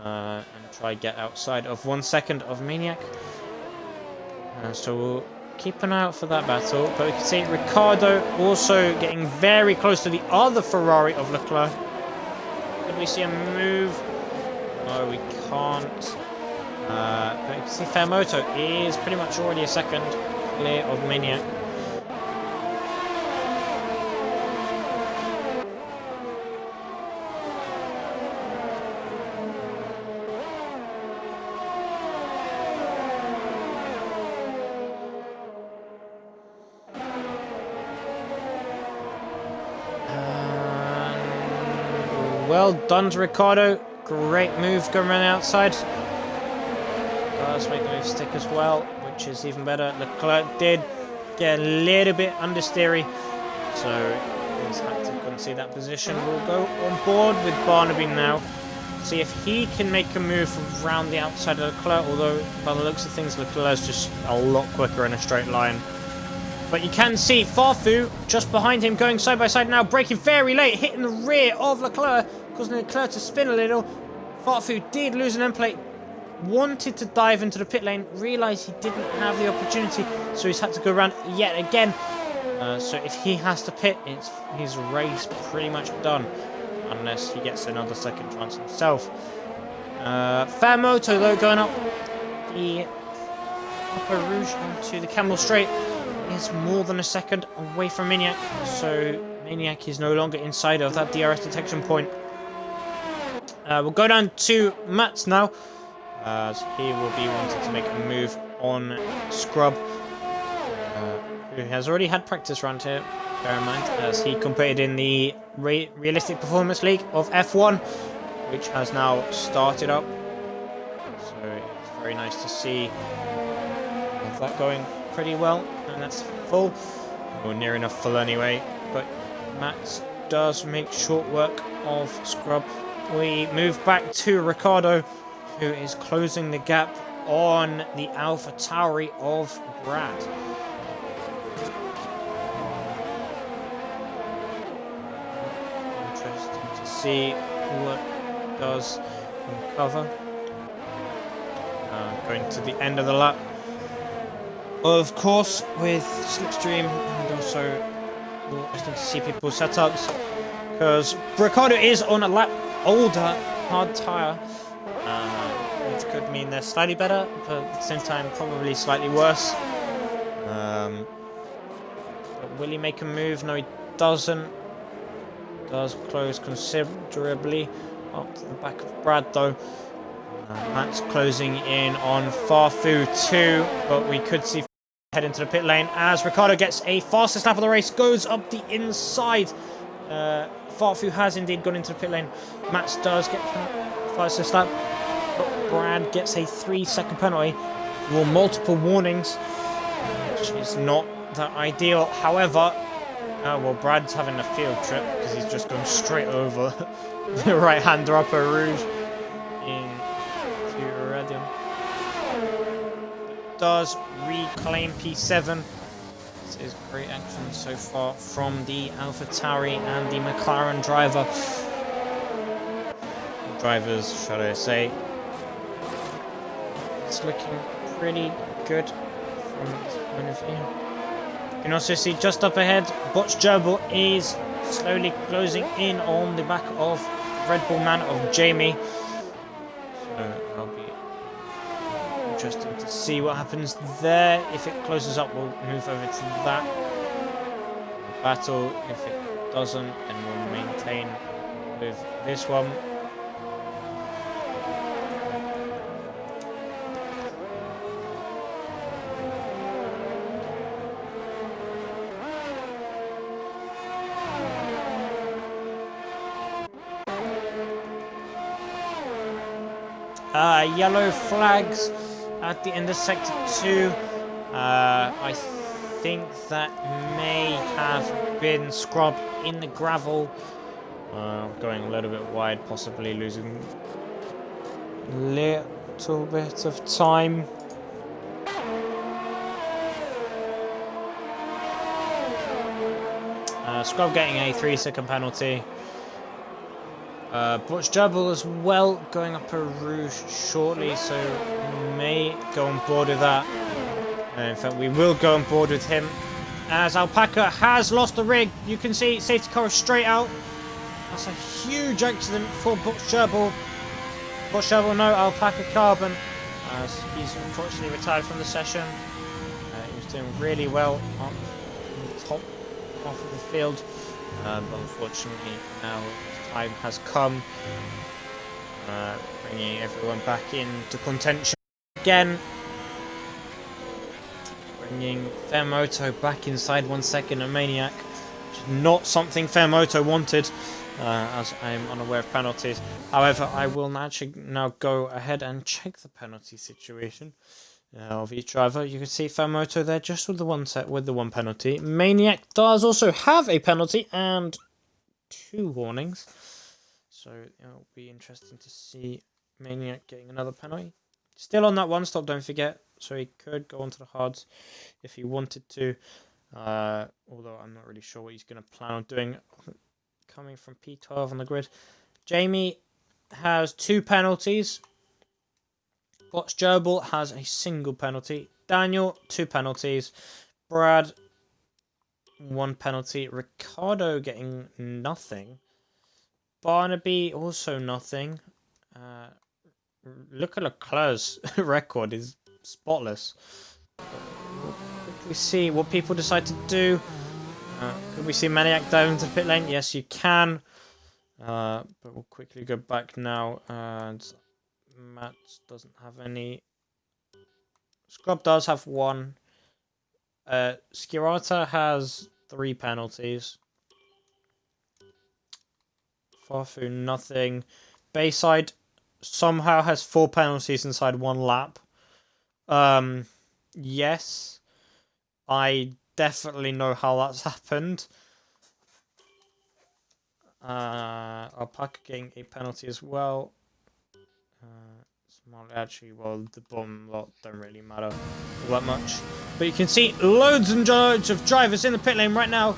and try get outside of 1 second of Maniac. So we'll keep an eye out for that battle, but we can see Ricciardo also getting very close to the other Ferrari of Leclerc. Could we see a move? No, we can't. But you can see Fairmoto is pretty much already a second clear of Maniac. Well done to Ricciardo. Great move going around the outside. Does make the move stick as well, which is even better. Leclerc did get a little bit understeery, so he's had to concede that position. We'll go on board with Barnaby now. See if he can make a move from around the outside of Leclerc, although by the looks of things Leclerc's just a lot quicker in a straight line. But you can see Farfu just behind him going side by side now, braking very late, hitting the rear of Leclerc, causing Leclerc to spin a little. Farfu did lose an end plate, wanted to dive into the pit lane, realised he didn't have the opportunity, so he's had to go around yet again. So if he has to pit, it's his race pretty much done, unless he gets another second chance himself. Fairmoto though going up the Upper Rouge onto the Camel Straight is more than a second away from Maniac, so Maniac is no longer inside of that DRS detection point. We'll go down to Mats now, as he will be wanting to make a move on Scrub, who has already had practice round here, bear in mind, as he competed in the Realistic Performance League of F1, which has now started up. So it's very nice to see that going pretty well, and that's full, or near enough full anyway, but Mats does make short work of Scrub. We move back to Ricciardo, who is closing the gap on the Alpha Tauri of Brad. Interesting to see what does uncover. Going to the end of the lap, of course, with Slipstream, and also interesting to see people's setups, because Ricciardo is on a lap older hard tyre, which could mean they're slightly better, but at the same time probably slightly worse. But will he make a move? No, he doesn't. Does close considerably up to the back of Brad though. Matt's closing in on Farfu too, but we could see head into the pit lane as Ricciardo gets a fastest lap of the race, goes up the inside. Farfu has indeed gone into the pit lane. Mats does get fastest lap, but Brad gets a 3-second penalty for multiple warnings, which is not that ideal. However, well, Brad's having a field trip because he's just gone straight over the right-hander Upper Rouge into Radium. does reclaim P7. This is great action so far from the AlphaTauri and the McLaren drivers, should I say. It's looking pretty good from this point of view. You can also see just up ahead, Botch Gerbil is slowly closing in on the back of Red Bull man of Jamie. So that'll be interesting to see what happens there. If it closes up, we'll move over to that battle. If it doesn't, then we'll maintain with this one. Yellow flags at the end of Sector 2. I think that may have been scrubbed in the gravel. Going a little bit wide, possibly losing a little bit of time. Scrub getting a 3-second penalty. Butch Gerbil as well going up a rouge shortly, so we may go on board with that. In fact, we will go on board with him as Alpaca has lost the rig. You can see safety car is straight out. That's a huge accident for Butch Gerbil. Butch Gerbil, no, Alpaca Carbon, as he's unfortunately retired from the session. He was doing really well up in the top half of the field, but unfortunately now time has come, bringing everyone back into contention again. Bringing Fairmoto back inside 1 second, a Maniac, which is not something Fairmoto wanted, as I am unaware of penalties. However, I will actually now go ahead and check the penalty situation of each driver. You can see Fairmoto there just with the one penalty. Maniac does also have a penalty and 2 warnings, so it'll be interesting to see Maniac getting another penalty. Still on that one stop, don't forget, so he could go onto the hards if he wanted to, although I'm not really sure what he's going to plan on doing. Coming from P12 on the grid, Jamie has 2 penalties. Botch Gerbil has a single penalty. Daniel, 2 penalties. Brad, 1 penalty. Ricardo getting nothing. Barnaby also nothing. Look at Leclerc's record is spotless. We'll quickly see what people decide to do. Could we see Maniac dive into the pit lane? Yes, you can. But we'll quickly go back now. And Matt doesn't have any. Scrub does have 1. Skirata has 3 penalties. Farfu, nothing. Bayside somehow has 4 penalties inside 1 lap. Yes. I definitely know how that's happened. Alpaca getting a penalty as well. Actually, well, the bottom lot don't really matter all that much. But you can see loads and loads of drivers in the pit lane right now.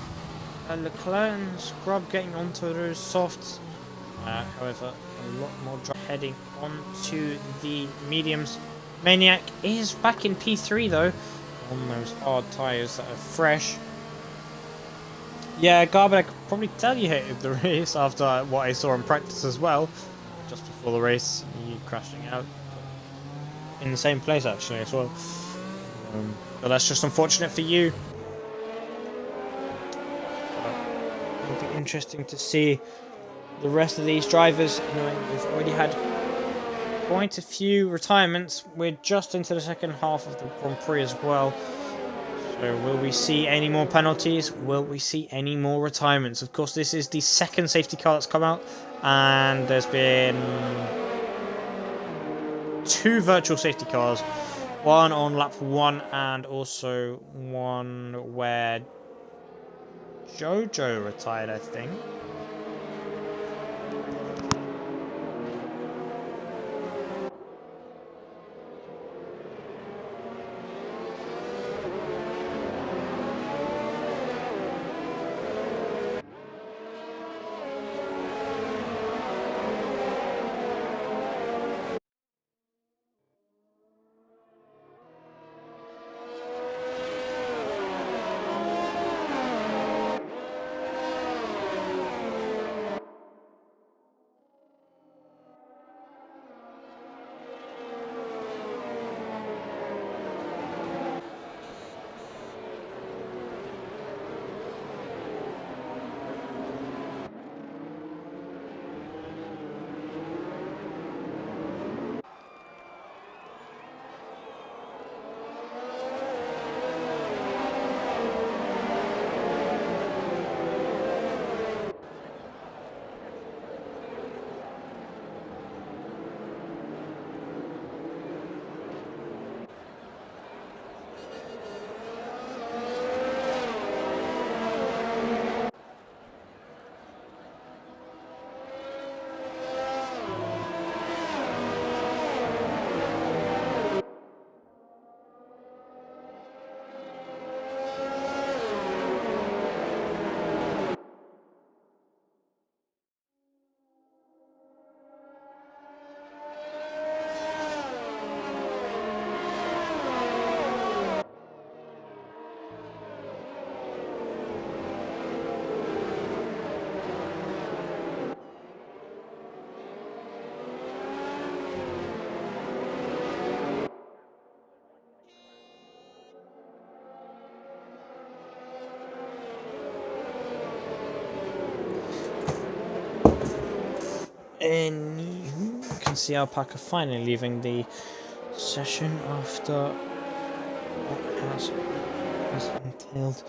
Leclerc and Scrub getting onto those softs. However, a lot more heading onto the mediums. Maniac is back in P3 though, on those hard tyres that are fresh. Yeah, Gareth, I could probably tell you hated the race after what I saw in practice as well. Just before the race, you crashing out in the same place actually as well. But that's just unfortunate for you. It'll be interesting to see the rest of these drivers, knowing we've already had quite a few retirements. We're just into the second half of the Grand Prix as well. So will we see any more penalties? Will we see any more retirements? Of course, this is the second safety car that's come out, and there's been 2 virtual safety cars. One on lap 1 and also one where Jojo retired, I think. Anywho, you can see Alpaca finally leaving the session after what has entailed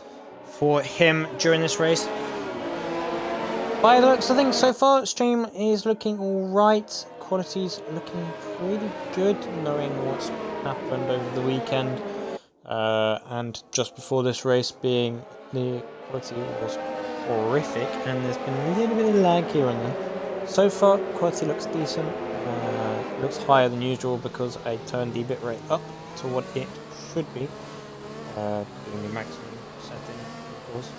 for him during this race. By the looks of things so far, stream is looking alright. Quality's looking pretty good, knowing what's happened over the weekend. And just before this race being, the quality was horrific, and there's been a little bit of lag here and there. So far, quality looks decent. Looks higher than usual because I turned the bitrate up to what it should be. Doing the maximum setting, of course.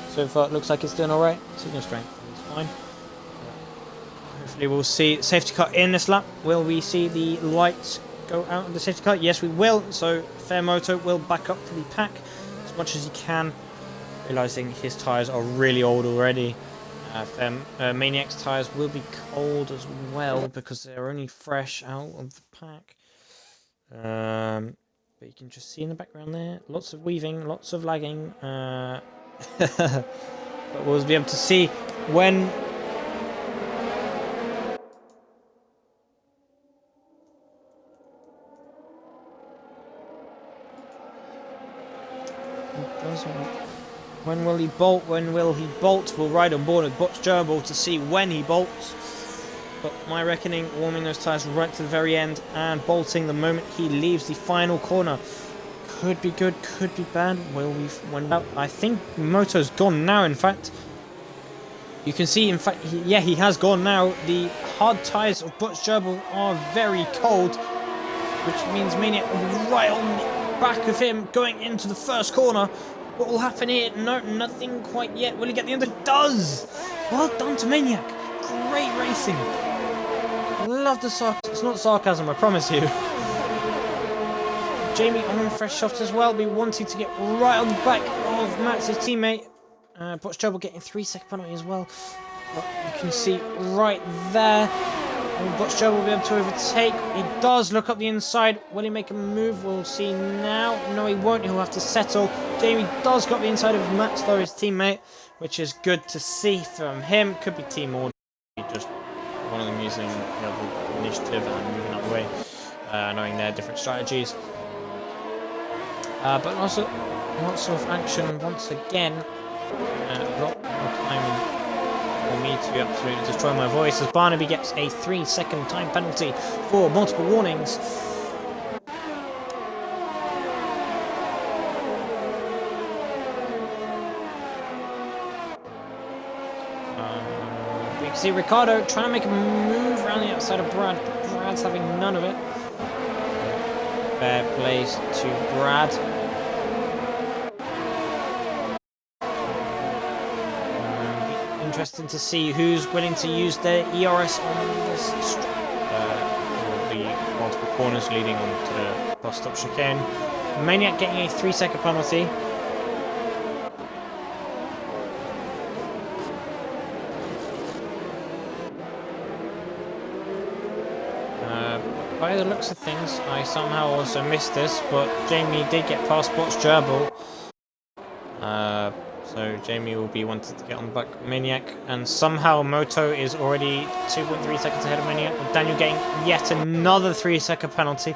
So far, it looks like it's doing alright. Signal strength is fine. Hopefully we'll see safety car in this lap. Will we see the lights go out of the safety car? Yes, we will. So Fairmoto will back up to the pack as much as he can, realising his tyres are really old already. Maniac's tyres will be cold as well because they're only fresh out of the pack. But you can just see in the background there, lots of weaving, lots of lagging. But we'll be able to see when will he bolt? When will he bolt? We'll ride on board with Botch Gerbil to see when he bolts. But my reckoning, warming those tyres right to the very end and bolting the moment he leaves the final corner. Could be good, could be bad. Will we find out? I think Moto's gone now, in fact. You can see, in fact, he has gone now. The hard tyres of Butch Gerbil are very cold, which means Maniac will be right on the back of him going into the first corner. What will happen here? No, nothing quite yet. Will he get the end? It does! Well done to Maniac. Great racing. Love the sarcasm. It's not sarcasm, I promise you. Jamie on fresh soft as well, be wanting to get right on the back of Matt's teammate. Botch Gerbil getting 3-second penalty as well. But you can see right there. Botch Gerbil will be able to overtake. He does look up the inside. Will he make a move? We'll see now. No, he won't. He'll have to settle. Jamie does got the inside of Matt, though, his teammate, which is good to see from him. Could be team order. Just one of them using the initiative and moving out the way, knowing their different strategies. But also lots of action once again. A lot more time for me to absolutely destroy my voice as Barnaby gets a 3-second time penalty for multiple warnings. We can see Ricardo trying to make a move around the outside of Brad, but Brad's having none of it. Fair plays to Brad. Interesting to see who's willing to use their ERS on this the multiple corners leading on to the bus stop chicane. Maniac getting a 3-second penalty. By the looks of things, I somehow also missed this, but Jamie did get past Botch Gerbil. So Jamie will be wanted to get on the back of Maniac, and somehow Moto is already 2.3 seconds ahead of Maniac, with Daniel getting yet another 3-second penalty,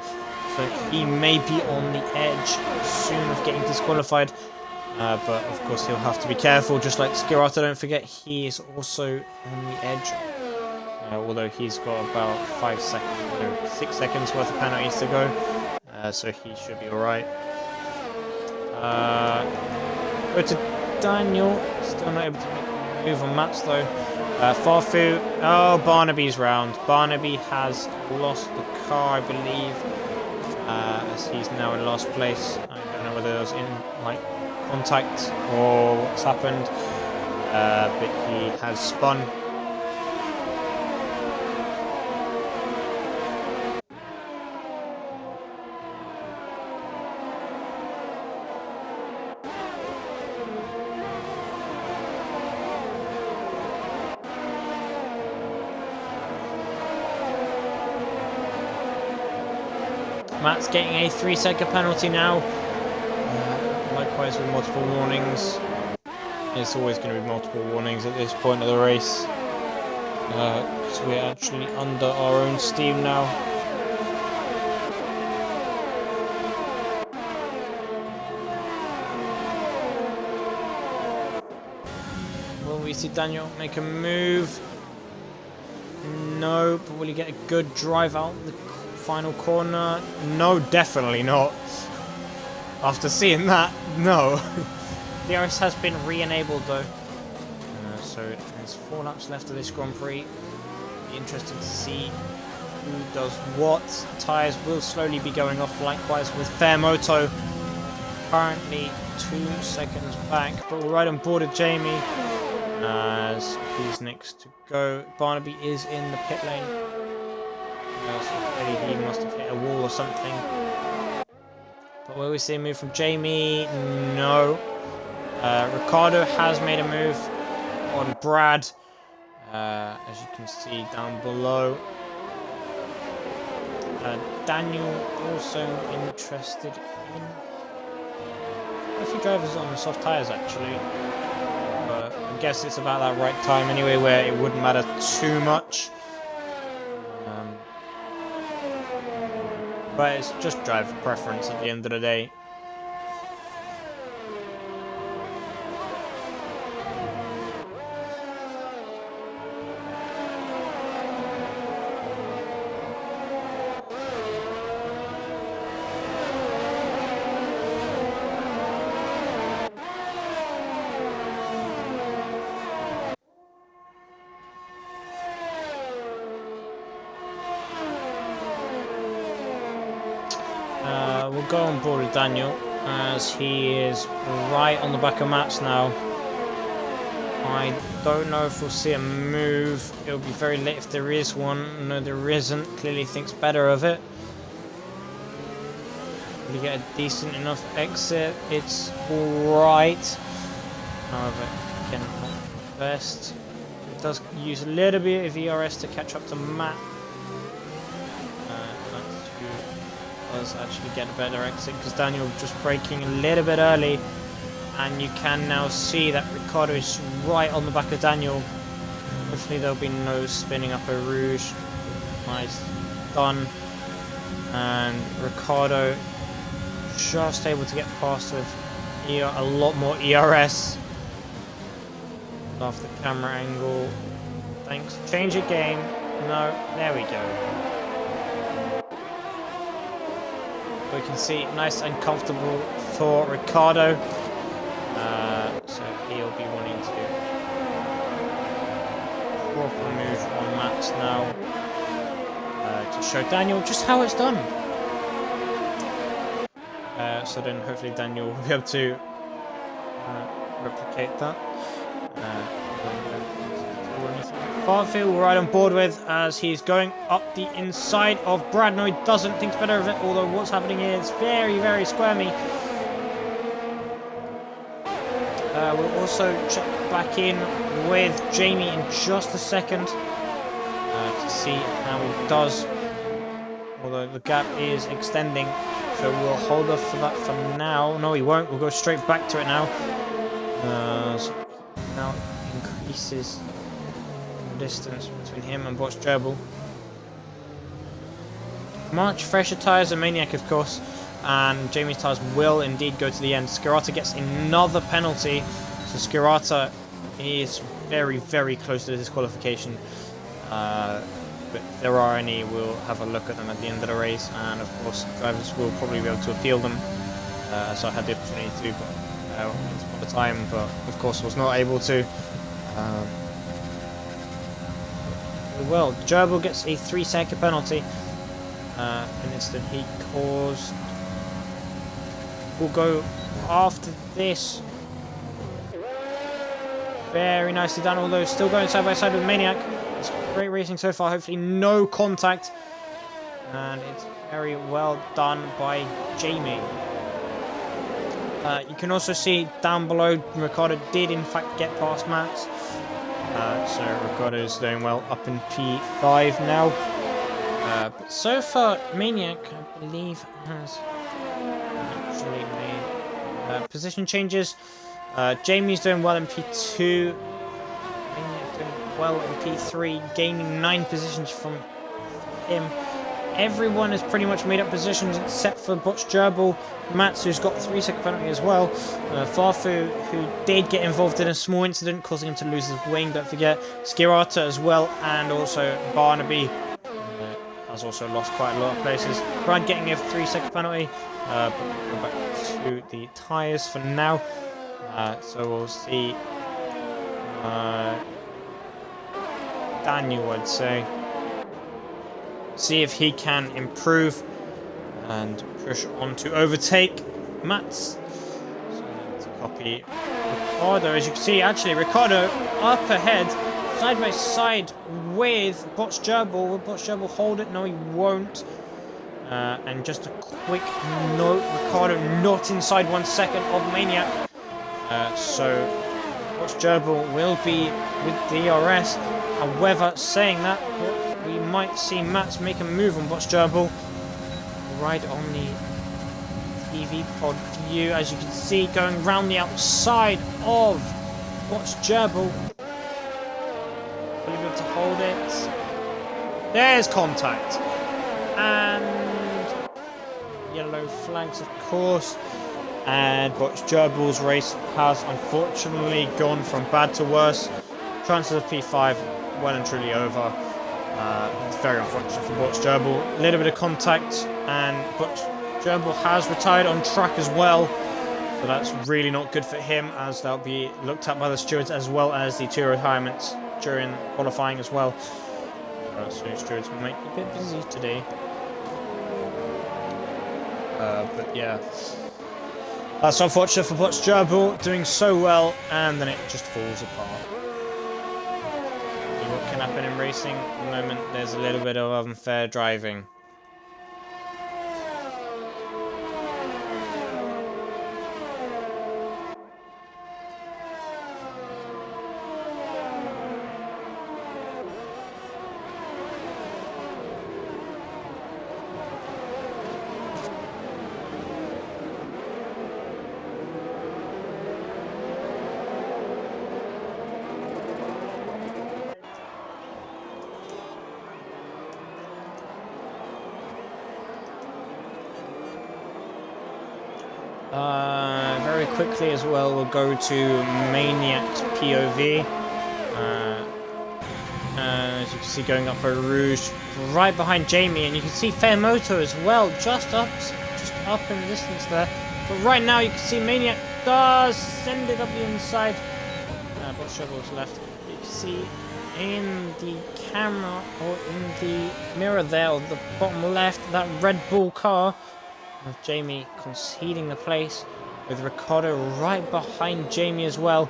so he may be on the edge soon of getting disqualified. But of course he'll have to be careful, just like Skirata, don't forget he is also on the edge. Although he's got about 5 seconds, no, 6 seconds worth of penalties to go, so he should be alright. Go to Daniel, still not able to make a move on Mats though. Farfu, oh, Barnaby's round. Barnaby has lost the car, I believe, as he's now in last place. I don't know whether it was in like contact or what's happened, but he has spun. Matt's getting a 3-second penalty now. Likewise with multiple warnings. It's always going to be multiple warnings at this point of the race. Because we're actually under our own steam now. Will we see Daniel make a move? No, but will he get a good drive out the final corner? No, definitely not. After seeing that, no. The DRS has been re-enabled though. So there's 4 laps left of this Grand Prix. Be interesting to see who does what. Tyres will slowly be going off, likewise with Fairmoto. Currently 2 seconds back, but we're right on board with Jamie as he's next to go. Barnaby is in the pit lane. So maybe he must have hit a wall or something. But will we see a move from Jamie? No. Ricardo has made a move on Brad, as you can see down below. Daniel also interested in a few drivers on the soft tyres actually. I guess it's about that right time anyway where it wouldn't matter too much. But it's just driver preference at the end of the day. We'll go on board with Daniel as he is right on the back of Matt's now. I don't know if we'll see a move. It'll be very late if there is one. No, there isn't. Clearly thinks better of it. Will he get a decent enough exit? It's alright. However, again, not the best. It does use a little bit of ERS to catch up to Matt. Does actually get a better exit because Daniel just braking a little bit early, and you can now see that Ricardo is right on the back of Daniel. Hopefully there'll be no spinning up a rouge. Nice done. And Ricardo just able to get past with a lot more ERS. Love the camera angle. Thanks. Change it game. No, there we go. We can see nice and comfortable for Ricardo. So he'll be wanting to proper move on Max now to show Daniel just how it's done. So then hopefully Daniel will be able to replicate that. Farfield we're right on board with as he's going up the inside of Brad. No, he doesn't think better of it, although what's happening here is very, very squirmy. We'll also check back in with Jamie in just a second to see how he does, although the gap is extending, so we'll hold off for that for now. No, he won't. We'll go straight back to it now. So now it increases distance between him and Bosch Gerbil. Much fresher tyres than Maniac, of course, and Jamie's tyres will indeed go to the end. Skirata gets another penalty, so Skirata is very, very close to disqualification. But if there are any, we'll have a look at them at the end of the race, and of course, drivers will probably be able to appeal them. So I had the opportunity to, but at the time, but of course, was not able to. Well, Gerbil gets a 3-second penalty, and instant heat caused. We'll go after this. Very nicely done, although still going side by side with Maniac. It's great racing so far, hopefully no contact. And it's very well done by Jamie. You can also see down below, Ricardo did in fact get past Matt. So Ricardo's doing well up in P5 now. But so far, Maniac, I believe, has actually made position changes. Jamie's doing well in P2. Maniac doing well in P3, gaining 9 positions from him. Everyone has pretty much made up positions except for Botch Gerbil, Mats, who's got a 3-second penalty as well, Farfu, who did get involved in a small incident causing him to lose his wing, don't forget, Skirata as well, and also Barnaby has also lost quite a lot of places. Brad getting a 3-second penalty, but we'll go back to the tyres for now. So we'll see Daniel, I'd say. See if he can improve and push on to overtake Mats. So to copy Ricardo, as you can see, actually Ricardo up ahead, side by side with Botch Gerbil. Will Botch Gerbil hold it? No, he won't. And just a quick note, Ricardo not inside 1 second of Maniac. So Botch Gerbil will be with DRS. However, saying that, we might see Mats make a move on Botch Gerbil right on the TV pod view, as you can see, going round the outside of Botch Gerbil. Will he be able to hold it? There's contact. And yellow flags, of course. And Botch Gerbil's race has unfortunately gone from bad to worse. Chances of P5 well and truly over. It's very unfortunate for Botch Gerbil. A little bit of contact, and Botch Gerbil has retired on track as well. So that's really not good for him, as that'll be looked at by the stewards, as well as the 2 retirements during qualifying as well. So stewards might be a bit busy today. But yeah, that's unfortunate for Botch Gerbil, doing so well, and then it just falls apart. What can happen in racing at the moment? There's a little bit of unfair driving. Very quickly as well, we'll go to Maniac's POV. As you can see, going up a Rouge, right behind Jamie, and you can see Fairmoto as well, just up in the distance there. But right now, you can see Maniac does send it up the inside. Botch Gerbil's left. You can see in the camera or in the mirror there, on the bottom left, that Red Bull car. With Jamie conceding the place, with Ricardo right behind Jamie as well.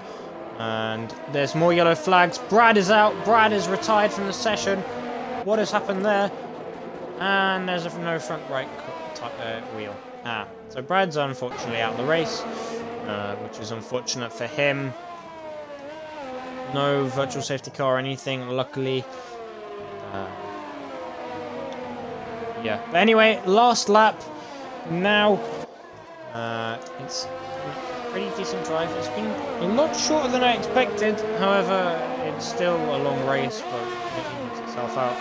And there's more yellow flags. Brad is out. Brad is retired from the session. What has happened there? And there's no front right wheel. So Brad's unfortunately out of the race, which is unfortunate for him. No virtual safety car or anything, luckily. Yeah. But anyway, last lap. Now, it's a pretty decent drive. It's been a lot shorter than I expected. However, it's still a long race, but it evens itself out.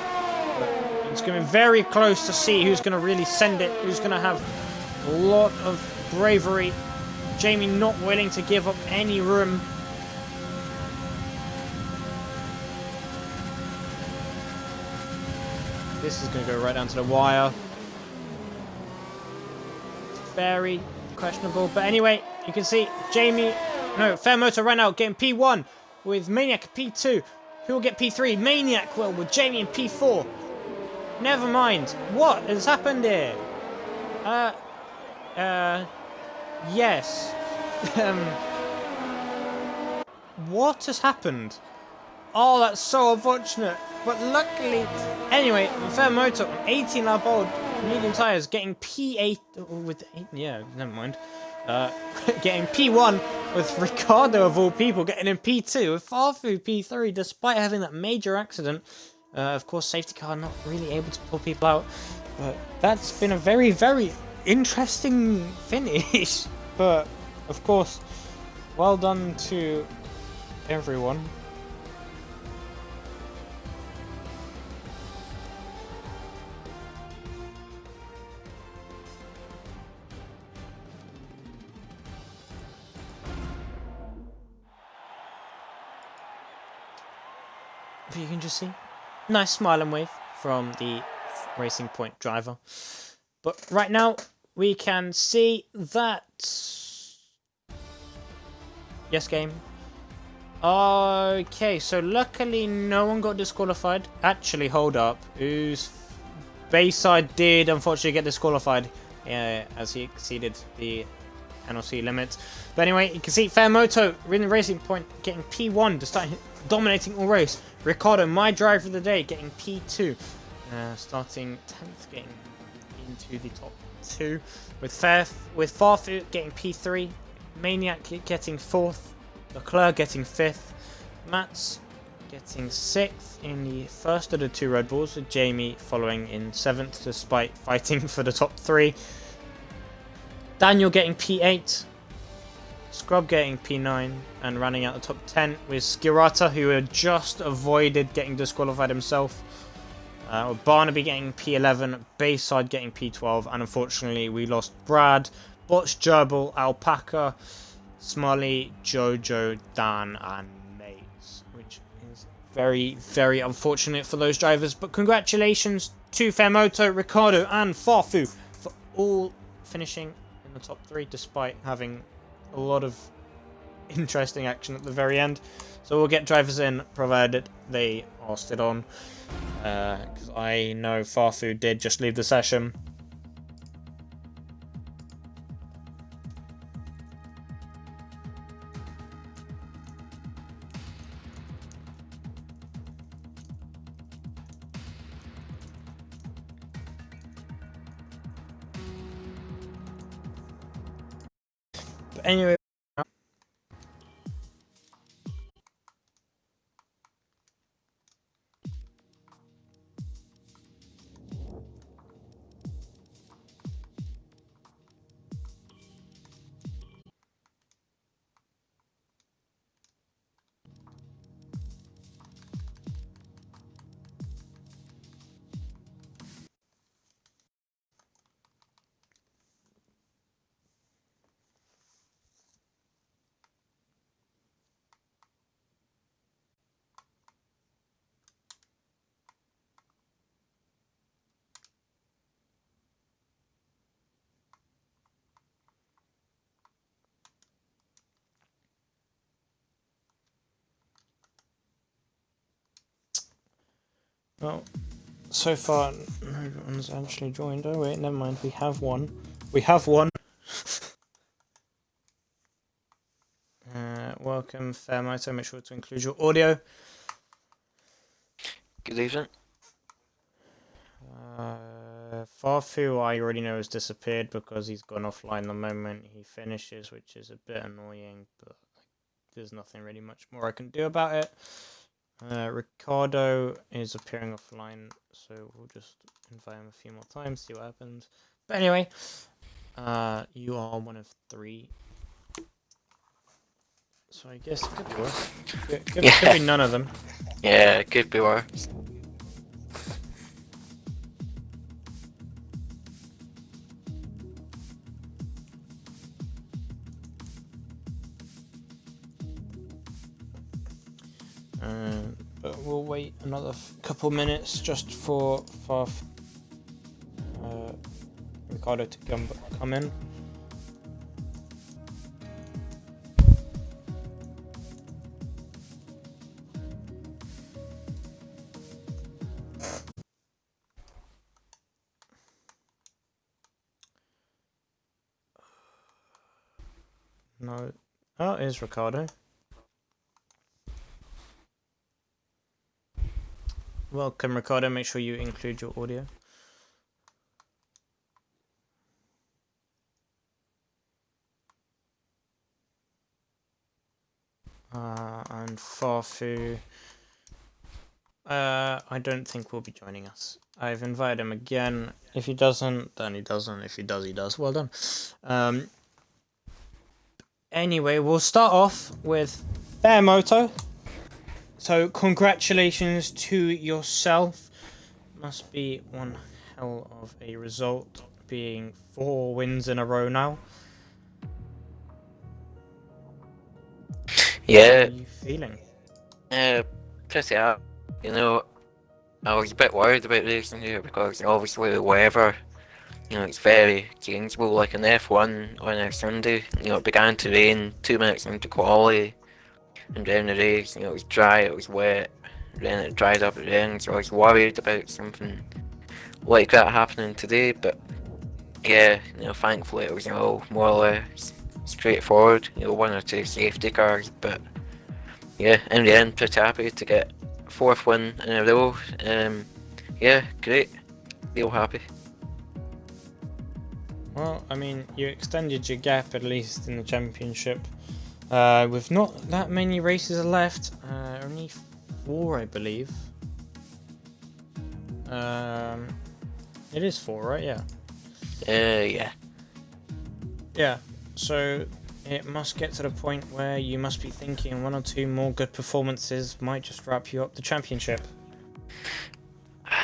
But it's going to be very close to see who's going to really send it, who's going to have a lot of bravery. Jamie not willing to give up any room. This is going to go right down to the wire. Very questionable, but anyway, you can see Fairmoto ran out getting P1 with Maniac P2. Who will get P3? Maniac will, with Jamie in P4. Never mind. What has happened here? Yes. What has happened? Oh, that's so unfortunate. But luckily, anyway, Fairmoto, 18 lap old, medium tyres, getting P8 with 8. Yeah, never mind. Getting P1 with Ricardo of all people getting in P2 with Farfu P3 despite having that major accident. Of course, safety car not really able to pull people out. But that's been a very, very interesting finish. But of course, well done to everyone. But you can just see nice smile and wave from the Racing Point driver. But right now we can see that yes, game. Okay, so luckily no one got disqualified. Actually, hold up. Whose Bayside did unfortunately get disqualified as he exceeded the NLC limit. But anyway, you can see Fairmoto in the Racing Point getting P1 to start dominating all race. Ricardo, my driver of the day, getting P2. Starting 10th, getting into the top 2. With Farfu getting P3. Maniac getting 4th. Leclerc getting 5th. Mats getting 6th in the first of the 2 Red Bulls, with Jamie following in 7th despite fighting for the top 3. Daniel getting P8. Scrub getting P9 and running out the top 10 with Skirata, who had just avoided getting disqualified himself. Barnaby getting P11, Bayside getting P12, and unfortunately we lost Brad, Botch, Gerbil, Alpaca, Smully, Jojo, Dan, and Maze, which is very, very unfortunate for those drivers. But congratulations to Fairmoto, Ricardo, and Farfu for all finishing in the top 3, despite having a lot of interesting action at the very end. So we'll get drivers in, provided they are still on. Because I know Farfu did just leave the session. But anyway, well, so far no one's actually joined. Oh wait, never mind. We have one. We have one. Welcome, Fairmoto. Make sure to include your audio. Good evening. Farfu, I already know, has disappeared because he's gone offline the moment he finishes, which is a bit annoying, but there's nothing really much more I can do about it. Ricardo is appearing offline, so we'll just invite him a few more times, see what happens. But anyway, you are one of 3. So I guess it could be worse. Could be none of them. Yeah, could be worse. But we'll wait another couple minutes just for Ricardo to come in. No. Oh, it is Ricardo. Welcome, Ricardo. Make sure you include your audio. And Farfu, I don't think will be joining us. I've invited him again. If he doesn't, then he doesn't. If he does, he does. Well done. Anyway, we'll start off with Fairmoto. So congratulations to yourself. Must be one hell of a result, being 4 wins in a row now. Yeah. How are you feeling? Pretty happy. You know, I was a bit worried about racing here because obviously the weather, it's very changeable. Like in F1 on a Sunday, it began to rain 2 minutes into quali, and then the race, it was dry, it was wet, then it dried up again, so I was worried about something like that happening today, but yeah, thankfully it was all more or less straightforward, one or two safety cars, but yeah, in the end, pretty happy to get fourth win in a row. Yeah, great, real happy. Well, I mean, you extended your gap at least in the championship. With not that many races left, only 4, I believe. It is 4, right? Yeah. Yeah. Yeah. So it must get to the point where you must be thinking 1 or 2 more good performances might just wrap you up the championship.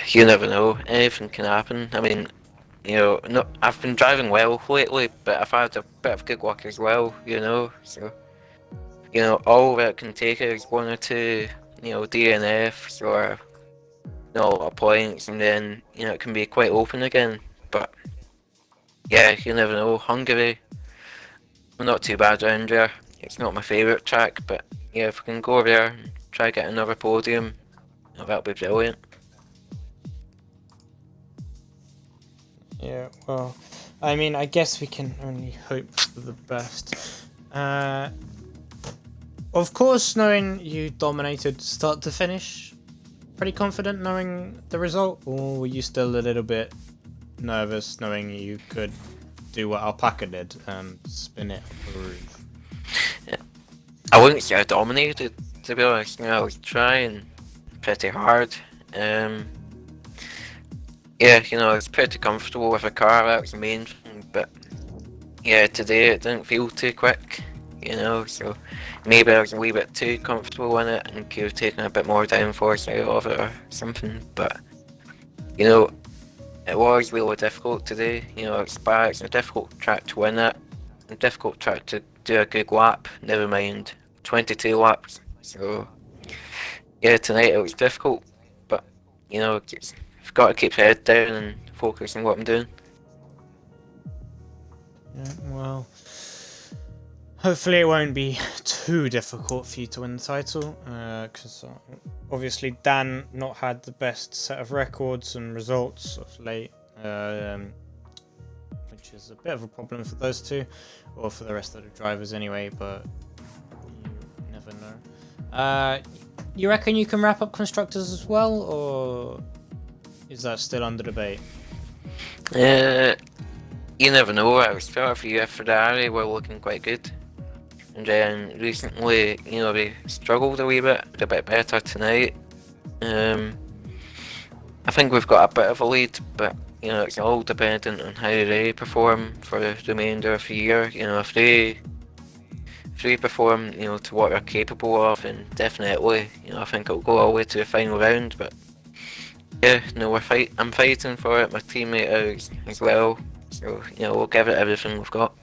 You never know. Anything can happen. I mean, no, I've been driving well lately, but I've had a bit of good luck as well. So all that can take is 1 or 2, DNFs or not a lot of points, and then it can be quite open again. But yeah, you never know. Hungary, I'm not too bad around there. It's not my favourite track, but yeah, if we can go there and try get another podium, that'll be brilliant. Yeah, well, I mean, I guess we can only hope for the best. Of course, knowing you dominated start to finish, pretty confident knowing the result, or were you still a little bit nervous knowing you could do what Alpaca did and spin it up the roof? Yeah. I wouldn't say I dominated, to be honest. I was trying pretty hard. Yeah, I was pretty comfortable with the car, that was the main thing, but yeah, today it didn't feel too quick, so maybe I was a wee bit too comfortable in it and could have taken a bit more downforce out of it or something, but it was really difficult today. It's bad, it's a difficult track to win it, a difficult track to do a good lap, never mind 22 laps, so yeah, tonight it was difficult, but I've got to keep my head down and focus on what I'm doing. Yeah, well, hopefully it won't be too difficult for you to win the title, because obviously Dan not had the best set of records and results of late, which is a bit of a problem for those two, or for the rest of the drivers anyway, but you never know. You reckon you can wrap up Constructors as well, or is that still under debate? You never know. I was fair for you. Ferrari were looking quite good, and then recently, they struggled a wee bit. Did a bit better tonight. I think we've got a bit of a lead, but it's all dependent on how they perform for the remainder of the year. If they perform, to what they're capable of, and definitely, I think it'll go all the way to the final round. But yeah, no, I'm fighting for it. My teammate is as well. So we'll give it everything we've got.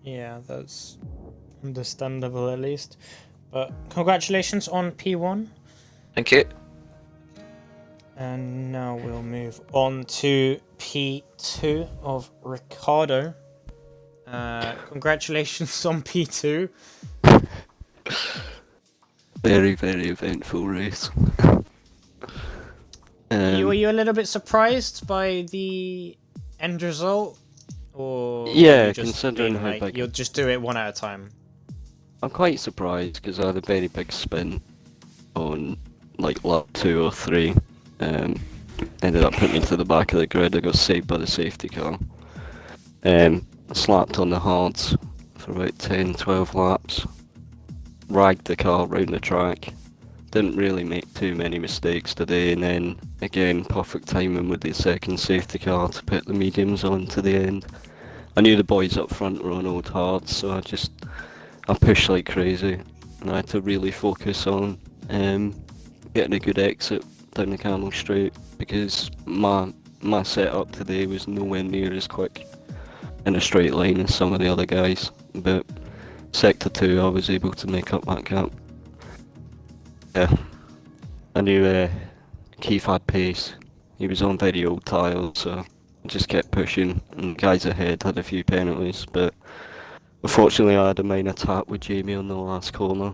Yeah, that's understandable at least. But congratulations on P1. Thank you. And now we'll move on to P2 of Ricardo. Congratulations on P2. Very, very eventful race. Were you a little bit surprised by the end result? Or yeah, just considering how like, big... you'll just do it one at a time? I'm quite surprised because I had a very big spin on like lap 2 or 3. Ended up putting me to the back of the grid. I got saved by the safety car. I slapped on the hards for about 10-12 laps. Ragged the car round the track. Didn't really make too many mistakes today, and then again perfect timing with the second safety car to put the mediums on to the end. I knew the boys up front were on old hards, so I pushed like crazy, and I had to really focus on getting a good exit down the Camel Straight, because my setup today was nowhere near as quick in a straight line as some of the other guys, but sector 2 I was able to make up that gap. Yeah. I knew Keith had pace. He was on very old tyres, so I just kept pushing, and the guys ahead had a few penalties, but unfortunately I had a minor tap with Jamie on the last corner,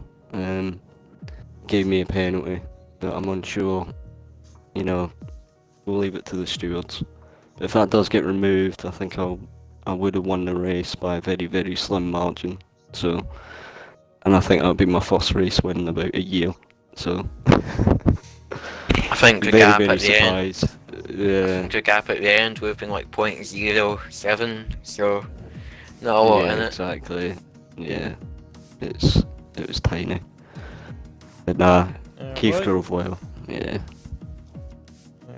gave me a penalty, but I'm unsure, you know, we'll leave it to the stewards. But if that does get removed, I think I would have won the race by a very, very slim margin, so, and I think that'll be my first race win in about a year, so... I think the very, gap very at the end. surprised. Yeah. The gap at the end would have been like 0.07, so not a lot in it. Exactly. Yeah, it was tiny. But nah, Keith drove well. Yeah.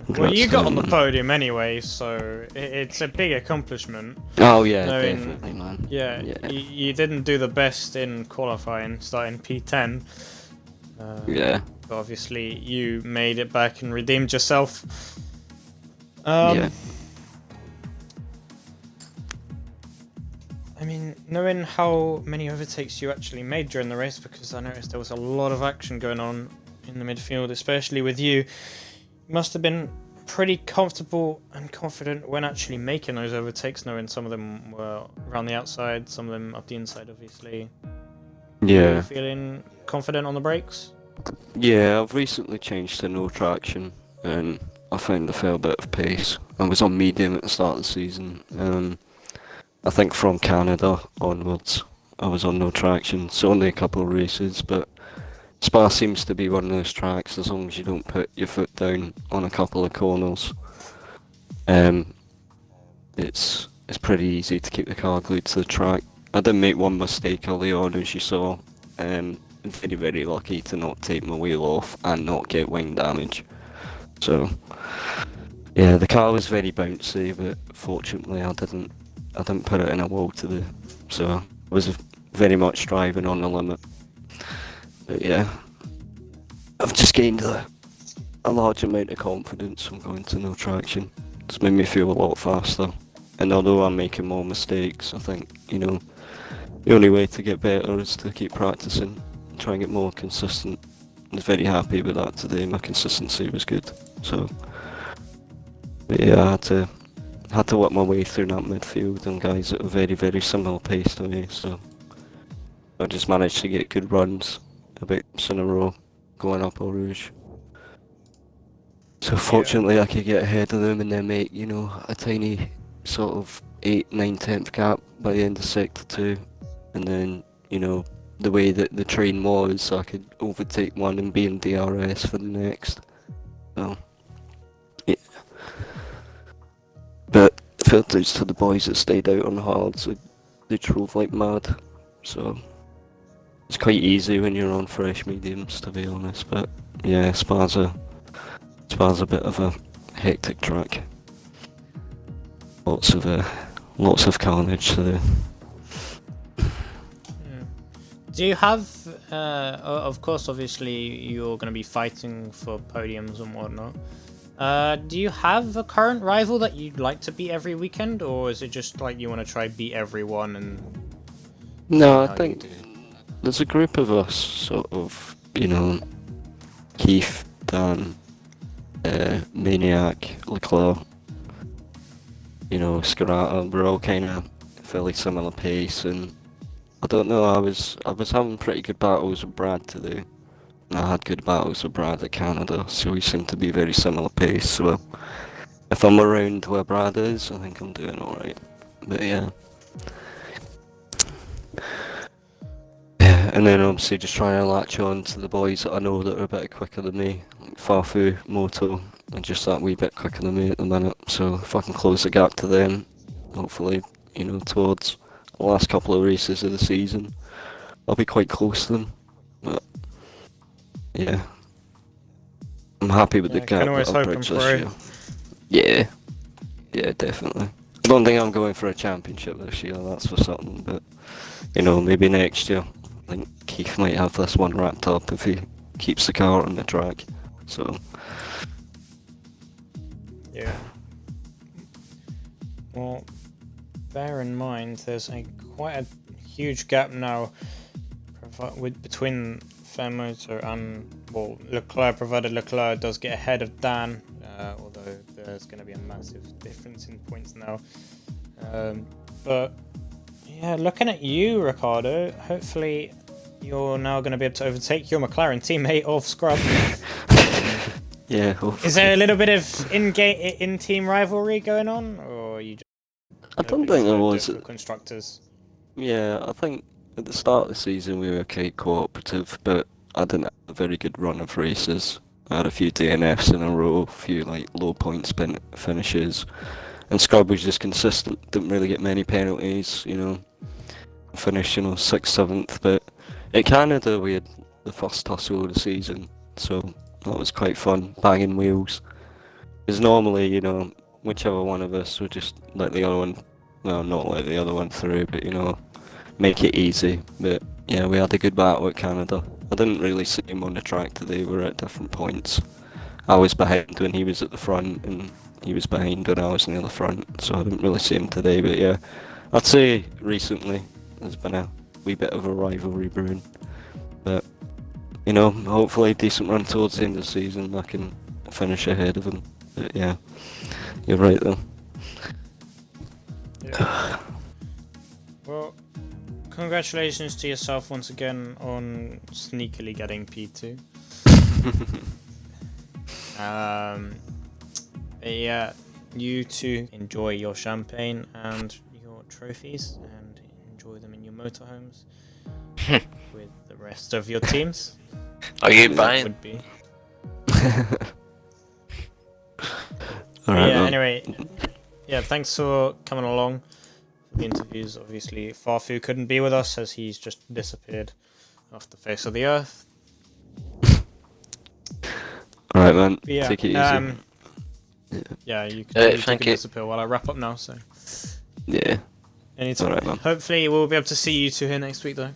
Well, you got on the podium anyway, so it's a big accomplishment. Oh yeah, definitely, man. Yeah, you didn't do the best in qualifying, starting P10. Yeah. But obviously, you made it back and redeemed yourself. Yeah. I mean, knowing how many overtakes you actually made during the race, because I noticed there was a lot of action going on in the midfield, especially with you, you must have been pretty comfortable and confident when actually making those overtakes, knowing some of them were around the outside, some of them up the inside, obviously. Yeah. Are you feeling confident on the brakes? Yeah, I've recently changed to no traction, and I found a fair bit of pace. I was on medium at the start of the season. I think from Canada onwards, I was on no traction. It's only a couple of races, but Spa seems to be one of those tracks, as long as you don't put your foot down on a couple of corners, it's pretty easy to keep the car glued to the track. I did make one mistake early on, as you saw. Very, very lucky to not take my wheel off and not get wing damage. So, yeah, the car was very bouncy, but fortunately I didn't put it in a wall to do. So I was very much driving on the limit. But yeah, I've just gained a large amount of confidence from going to no traction. It's made me feel a lot faster. And although I'm making more mistakes, I think, you know, the only way to get better is to keep practicing. Try and get more consistent. I was very happy with that today. My consistency was good. So, but yeah, I had to work my way through that midfield and guys at a very, very similar pace to me. So I just managed to get good runs, about in a row, going up Eau Rouge. So fortunately, I could get ahead of them and then make, you know, a tiny sort of 8, 9, 10th gap by the end of sector 2, and then, you know, the way that the train was, I could overtake one and be in DRS for the next. So, yeah. But fair dues to the boys that stayed out on hards. They drove like mad. So, it's quite easy when you're on fresh mediums, to be honest. But yeah, Spa's a bit of a hectic track. Lots of carnage to do. Do you have, of course, obviously, you're going to be fighting for podiums and whatnot. Do you have a current rival that you'd like to beat every weekend, or is it just like you want to try beat everyone and... No, I think there's a group of us, sort of, you know, Keith, Dan, Maniac, Leclerc, you know, Scarata, we're all kind of fairly similar pace, and I don't know, I was having pretty good battles with Brad today. And I had good battles with Brad at Canada, so we seem to be very similar pace, so if I'm around where Brad is, I think I'm doing alright. But yeah. Yeah, and then obviously just trying to latch on to the boys that I know that are a bit quicker than me, like Farfu, Moto, and just that wee bit quicker than me at the minute, so if I can close the gap to them, hopefully, you know, towards the last couple of races of the season, I'll be quite close to them. But yeah, I'm happy with the gap that I've bridged this year. Yeah, definitely. I don't think I'm going for a championship this year, that's for certain, but you know, maybe next year. I think Keith might have this one wrapped up if he keeps the car on the track. So yeah. Well, bear in mind there's quite a huge gap now between Fairmotor and, well, Leclerc, provided Leclerc does get ahead of Dan, although there's going to be a massive difference in points now. But yeah, looking at you, Ricardo, hopefully you're now going to be able to overtake your McLaren teammate of Scrub. Yeah, hopefully. Is there a little bit of in-team rivalry going on, or are you just I don't think there was. for constructors? Yeah, I think at the start of the season we were quite cooperative, but I didn't have a very good run of races. I had a few DNFs in a row, a few like low point finishes, and Scrub was just consistent. Didn't really get many penalties, you know. Finished, 6th, 7th, but at Canada we had the first tussle of the season, so that was quite fun, banging wheels. Because normally, whichever one of us would just let the other one, well, not let the other one through, but, make it easy. But, yeah, we had a good battle at Canada. I didn't really see him on the track today, we were at different points. I was behind when he was at the front, and he was behind when I was near the front, so I didn't really see him today, but yeah. I'd say recently there's been a wee bit of a rivalry brewing. But, hopefully a decent run towards the end of the season, I can finish ahead of him. But yeah, you're right though. Yeah. Well, congratulations to yourself once again on sneakily getting P2. Yeah, you two enjoy your champagne and your trophies and enjoy them in your motorhomes with the rest of your teams. Are you That buying? would be. Alright, Yeah, well, anyway, yeah, thanks for coming along for the interviews. Obviously, Farfu couldn't be with us as he's just disappeared off the face of the earth. alright man, But yeah, take it easy. yeah, you can thank you. disappear while I wrap up now, so. Yeah, Anytime. alright man. Hopefully we'll be able to see you two here next week though.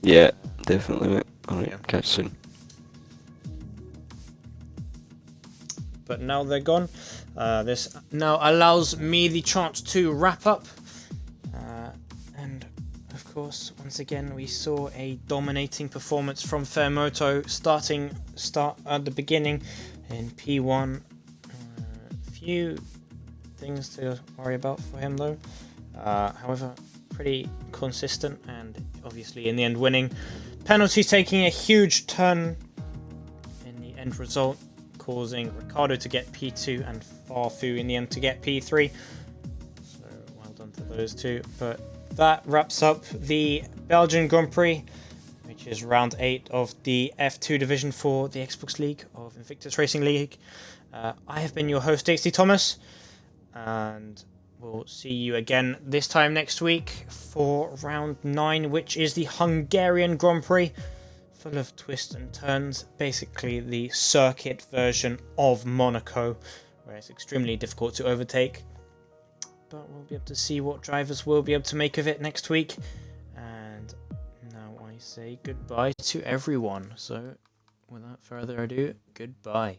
Yeah, definitely mate. Alright, Yeah. catch you soon. But now they're gone. This now allows me the chance to wrap up. And of course, once again, we saw a dominating performance from Fairmoto start at the beginning in P1. Few things to worry about for him though. However, pretty consistent and obviously in the end winning. Penalties taking a huge turn in the end result, causing Ricardo to get P2 and Farfu in the end to get P3. So well done to those two. But that wraps up the Belgian Grand Prix, which is round 8 of the F2 division for the Xbox League of Invictus Racing League. I have been your host, HT Thomas, and we'll see you again this time next week for round 9, which is the Hungarian Grand Prix. Full of twists and turns, basically the circuit version of Monaco, where it's extremely difficult to overtake. But we'll be able to see what drivers will be able to make of it next week. And now I say goodbye to everyone. So without further ado, goodbye.